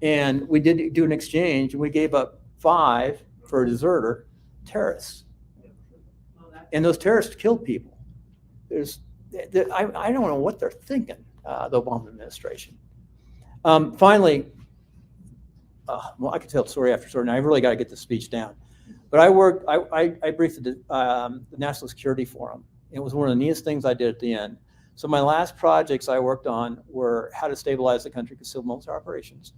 And we did do an exchange, and we gave up 5 for a deserter, terrorists. And those terrorists killed people. I don't know what they're thinking, the Obama administration. Finally, well, I could tell story after story, and I really got to get the speech down. But I briefed the National Security Forum. It was one of the neatest things I did at the end. So my last projects I worked on were how to stabilize the country concealed military operations.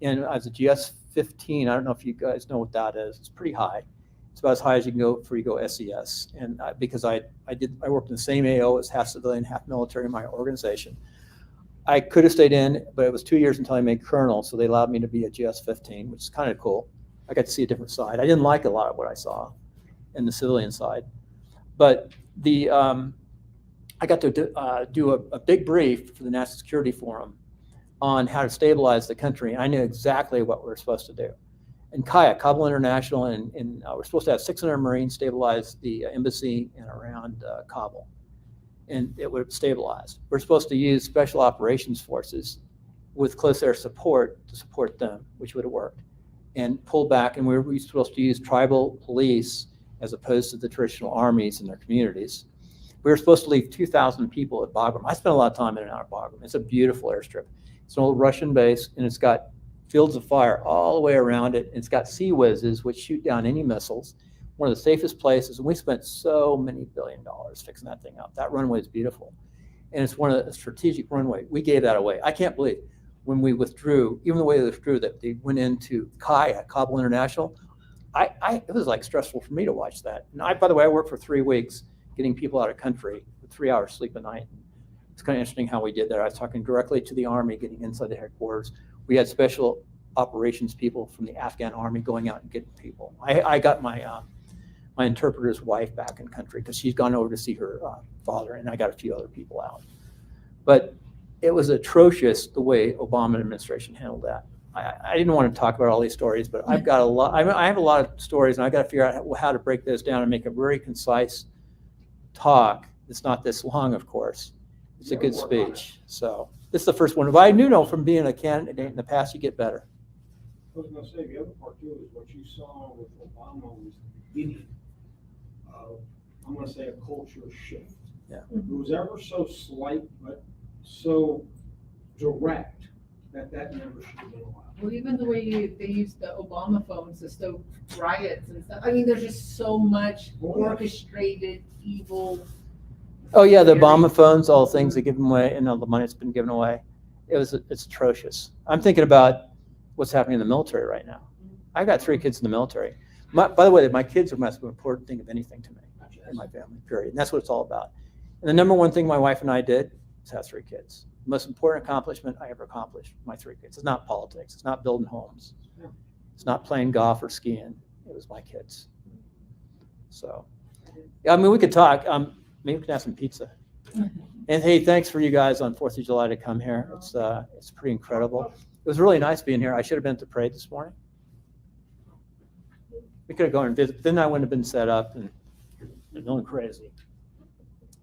And I was a GS-15. I don't know if you guys know what that is. It's pretty high. It's about as high as you can go before you go SES. And because I worked in the same AO as half civilian, half military in my organization. I could have stayed in, but it was 2 years until I made colonel, so they allowed me to be a GS-15, which is kind of cool. I got to see a different side. I didn't like a lot of what I saw in the civilian side, but I got to do a big brief for the National Security Forum on how to stabilize the country. I knew exactly what we were supposed to do. In Kabul International, and we're supposed to have 600 Marines stabilize the embassy and around Kabul, and it would have stabilized. We're supposed to use special operations forces with close air support to support them, which would have worked, and pull back. And we were supposed to use tribal police as opposed to the traditional armies in their communities. We were supposed to leave 2,000 people at Bagram. I spent a lot of time in and out of Bagram. It's a beautiful airstrip. It's an old Russian base, and it's got fields of fire all the way around it. It's got sea whizzes, which shoot down any missiles. One of the safest places, and we spent so many $1 billion fixing that thing up. That runway is beautiful, and it's one of the strategic runway. We gave that away. I can't believe when we withdrew, even the way they withdrew, that they went into Kabul International. It was like stressful for me to watch that. And by the way, I worked for 3 weeks getting people out of country with 3 hours sleep a night. It's kind of interesting how we did that. I was talking directly to the Army, getting inside the headquarters. We had special operations people from the Afghan Army going out and getting people. I got my interpreter's wife back in country because she's gone over to see her father, and I got a few other people out. But it was atrocious the way Obama administration handled that. I didn't want to talk about all these stories, but I've got a lot. I have a lot of stories, and I got to figure out how to break those down and make a very concise talk. It's not this long, of course. It's a good speech. So this is the first one. But I do know from being a candidate in the past, you get better. I was gonna say, the other part too is what you saw with Obama was the beginning of, I'm gonna say, a culture shift. Yeah. It was ever so slight, but so direct that never should have been allowed. Well, even the way they used the Obama phones to stoke riots and stuff. I mean, there's just so much orchestrated evil. Oh yeah, the Obama phones, all the things they give them away, and all the money that's been given away. It's atrocious. I'm thinking about what's happening in the military right now. I've got 3 kids in the military. By the way, my kids are the most important thing of anything to me in my family, period. And that's what it's all about. And the number one thing my wife and I did was have 3 kids. The most important accomplishment I ever accomplished, my 3 kids. It's not politics. It's not building homes. It's not playing golf or skiing. It was my kids. So, yeah, I mean, we could talk. Maybe we can have some pizza. And hey, thanks for you guys on 4th of July to come here. It's pretty incredible. It was really nice being here. I should have been at the parade this morning. We could have gone and visited, but then I wouldn't have been set up and going crazy.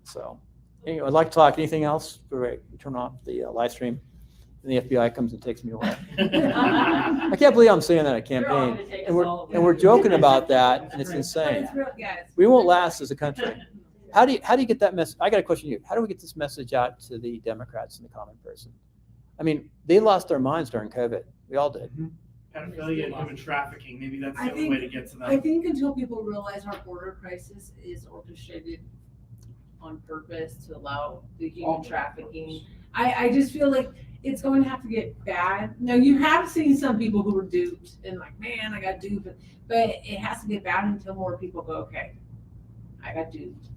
So anyway, I'd like to talk. Anything else before we turn off the live stream and the FBI comes and takes me away? I can't believe I'm saying that at a campaign. And we're joking about that, and it's insane. We won't last as a country. How do you get that message? I got a question to you. How do we get this message out to the Democrats and the common person? I mean, they lost their minds during COVID. We all did. Pedophilia and human trafficking, maybe that's the only way to get to them. I think until people realize our border crisis is orchestrated on purpose to allow the human trafficking, I just feel like it's going to have to get bad. Now, you have seen some people who were duped and like, man, I got duped, but it has to get bad until more people go, okay, I got duped.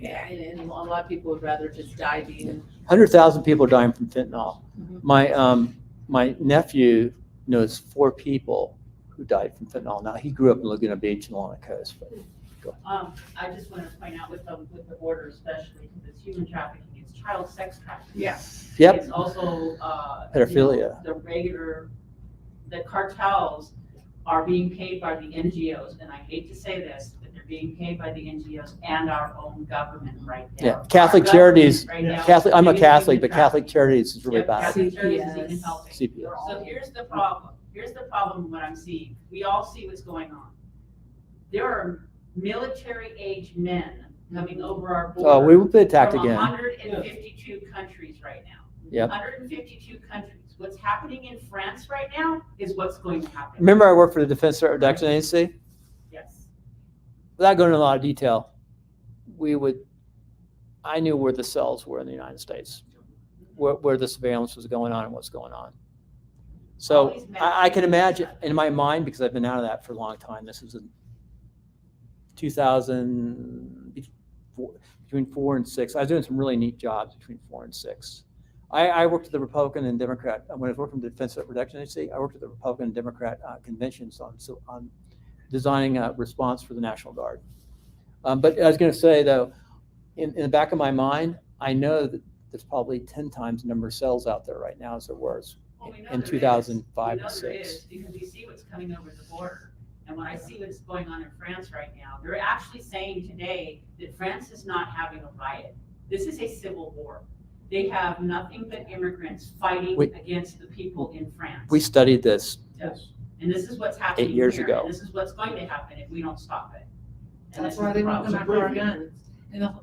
And a lot of people would rather just die being. 100,000 people are dying from fentanyl. Mm-hmm. My nephew knows 4 people who died from fentanyl. Now he grew up in Laguna Beach along the coast. But go ahead. I just want to point out with the border, especially because it's human trafficking, it's child sex trafficking. Yeah. Yep. It's also pedophilia. The cartels are being paid by the NGOs, and I hate to say this, but they're being paid by the NGOs and our own government right now. Yeah, Catholic Charities. Right now, Catholic. I'm a doing Catholic, human but Catholic Charities is really bad. Catholic Charities is even helping. CPS. So here's the problem. Here's the problem what I'm seeing. We all see what's going on. There are military-age men coming over our border. Oh, we will be attacked from again. 152 countries right now. Yep. 152 countries. What's happening in France right now is what's going to happen. Remember, I worked for the Defense Threat Reduction Agency. Yes. without going into a lot of detail, I knew where the cells were in the United States, where the surveillance was going on and what's going on. So I can imagine in my mind, because I've been out of that for a long time, this was in 2000, between 4 and 6. I was doing some really neat jobs between 4 and 6. I worked at the Republican and Democrat, when I was working with the Defense Production Agency, I worked at the Republican and Democrat conventions on designing a response for the National Guard. But I was going to say, though, in the back of my mind, I know that there's probably 10 times the number of cells out there right now as there was Well, we know in there 2005 is. and We know there 6. is, because we see what's coming over the border. And when I see what's going on in France right now, they're actually saying today that France is not having a riot. This is a civil war. They have nothing but immigrants fighting against the people in France. We studied this. Yes. And this is what's happening 8 years here, ago. and this is what's going to happen if we don't stop it. And That's this why is they the want to problem. come back to our guns. And the-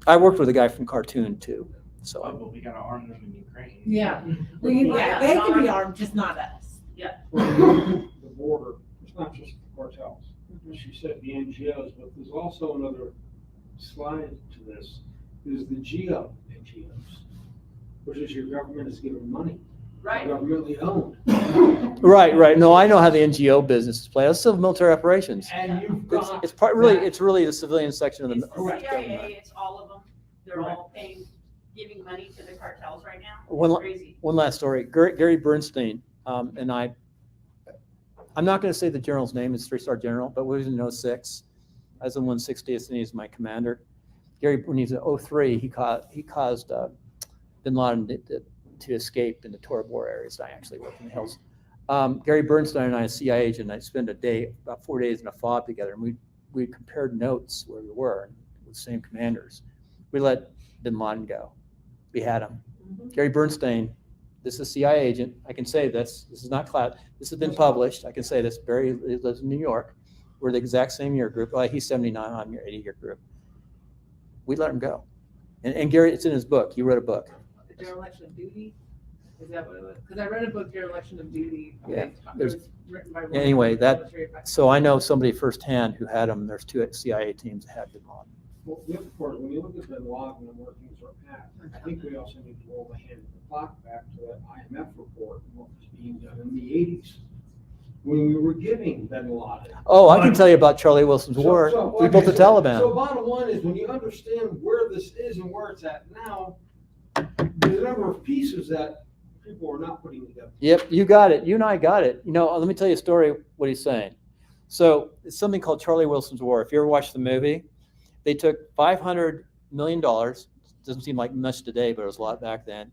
I worked with a guy from Khartoum too. So But we gotta arm them in Ukraine. Yeah, Yeah, they can be sorry. armed, just not us. The border, it's not just the cartels. She said the NGOs, but there's also another slide to this, is the GEO NGOs, which is your government is giving money. Right. Governmentally owned. right. No, I know how the NGO business is played. It's civil military operations. And you've got. It's really the civilian section of It's the the Correct. CIA, it's all of them. They're all giving money to the cartels right now. One- It's crazy. One last story. Gary Bernstein and I'm not going to say the general's name. It's 3-star general, but we was in 06. I was in 160th, and he's my commander. Gary, when he's in 03, he caused bin Laden to escape in the Tora Bora areas. I actually worked in the hills. Gary Bernstein and I, a CIA agent, and I spent about 4 days in a fob together, and we compared notes where we were with the same commanders. We let bin Laden go. We had him. Gary Bernstein, this is a CIA agent. I can say this. This is not cloud. This has been published. I can say this. Barry lives in New York. We're the exact same year group. Well, he's 79. I'm your 80-year group. We let him go. And Gary, it's in his book. He wrote a book. Dereliction of duty? Is that what it was? Because I read a book, Dereliction of Duty. Yeah, It there's- was written by one Anyway, that- military veteran. So I know somebody firsthand who had him. There's 2 CIA teams that had bin Laden. Well, the other part, when you look at bin Laden and where things are at, I think we also need to roll the hand of the clock back to that IMF report and what was being done in the 80s. When we were giving bin Laden. Oh, I can tell you about Charlie Wilson's war. We built the So Taliban. bottom line is, when you understand where this is and where it's at now, there's a number of pieces that people are not putting together. Yep, you got it. You and I got it. Let me tell you a story, what he's saying. So it's something called Charlie Wilson's War. If you ever watched the movie, they took $500 million. Doesn't seem like much today, but it was a lot back then.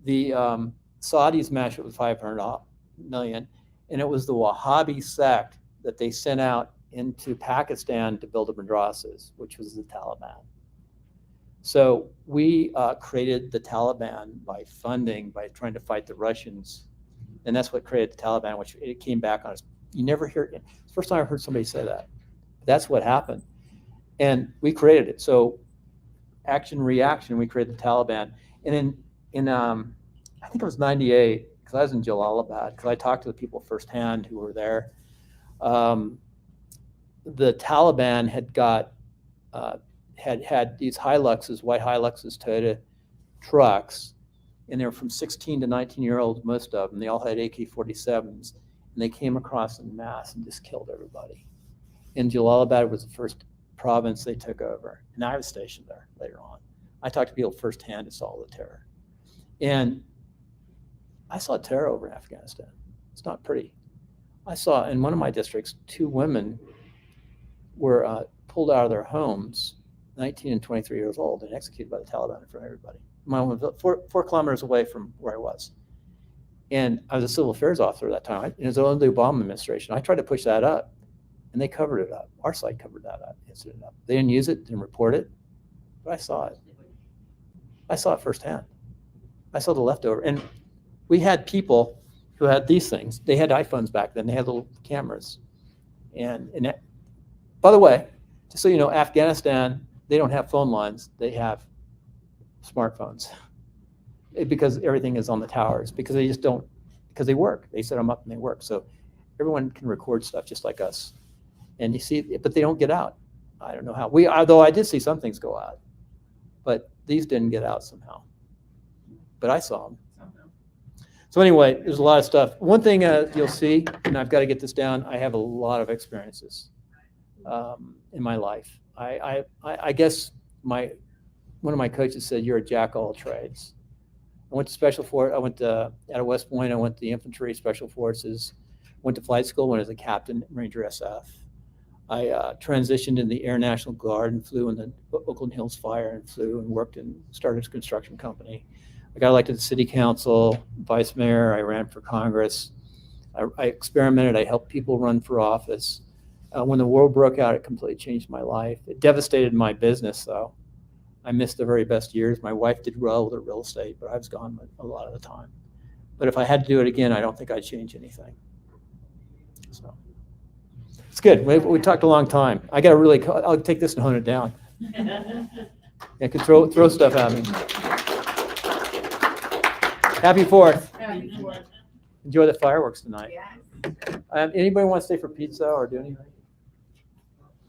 The Saudis matched it with $500 million, and it was the Wahhabi sect that they sent out into Pakistan to build the madrasas, which was the Taliban. So we created the Taliban by trying to fight the Russians. And that's what created the Taliban, which it came back on us. You never hear it. It's the first time I've heard somebody say that. That's what happened. And we created it. So action, reaction, we created the Taliban. And in I think it was 98, because I was in Jalalabad, because I talked to the people firsthand who were there. The Taliban had got had these Hiluxes, white Hiluxes, Toyota trucks, and they were from 16 to 19-year-olds, most of them. They all had AK-47s, and they came across en masse and just killed everybody. And Jalalabad was the first province they took over, and I was stationed there later on. I talked to people firsthand who saw the terror. And I saw terror over in Afghanistan. It's not pretty. I saw in one of my districts, 2 women were pulled out of their homes, 19 and 23 years old, and executed by the Taliban in front of everybody. My home was 4 kilometers away from where I was. And I was a civil affairs officer at that time. It was under the Obama administration. I tried to push that up, and they covered it up. Our side covered that up, incident up. They didn't use it, didn't report it, but I saw it. I saw it firsthand. I saw the leftover. And we had people who had these things. They had iPhones back then. They had little cameras. And that, by the way, just so you know, Afghanistan, they don't have phone lines. They have smartphones because everything is on the towers, because they just don't, because they work. They set them up and they work. So everyone can record stuff just like us. And you see, but they don't get out. I don't know how. Although I did see some things go out, but these didn't get out somehow. But I saw them. So anyway, there's a lot of stuff. One thing you'll see, and I've got to get this down, I have a lot of experiences in my life. I guess one of my coaches said, you're a jack of all trades. I went to Special Forces. I went to, out of West Point, I went to the Infantry Special Forces, went to flight school, went as a captain, Ranger SF. I transitioned in the Air National Guard and flew in the Oakland Hills Fire and flew and worked and started a construction company. I got elected to city council, vice mayor. I ran for Congress. I experimented. I helped people run for office. When the war broke out, it completely changed my life. It devastated my business, though. I missed the very best years. My wife did well with her real estate, but I was gone a lot of the time. But if I had to do it again, I don't think I'd change anything. So it's good. We talked a long time. I got to really, I'll take this and hone it down. I could throw stuff at me. Happy 4th. Happy Fourth. Enjoy the fireworks tonight. Yeah. Anybody want to stay for pizza or do anything?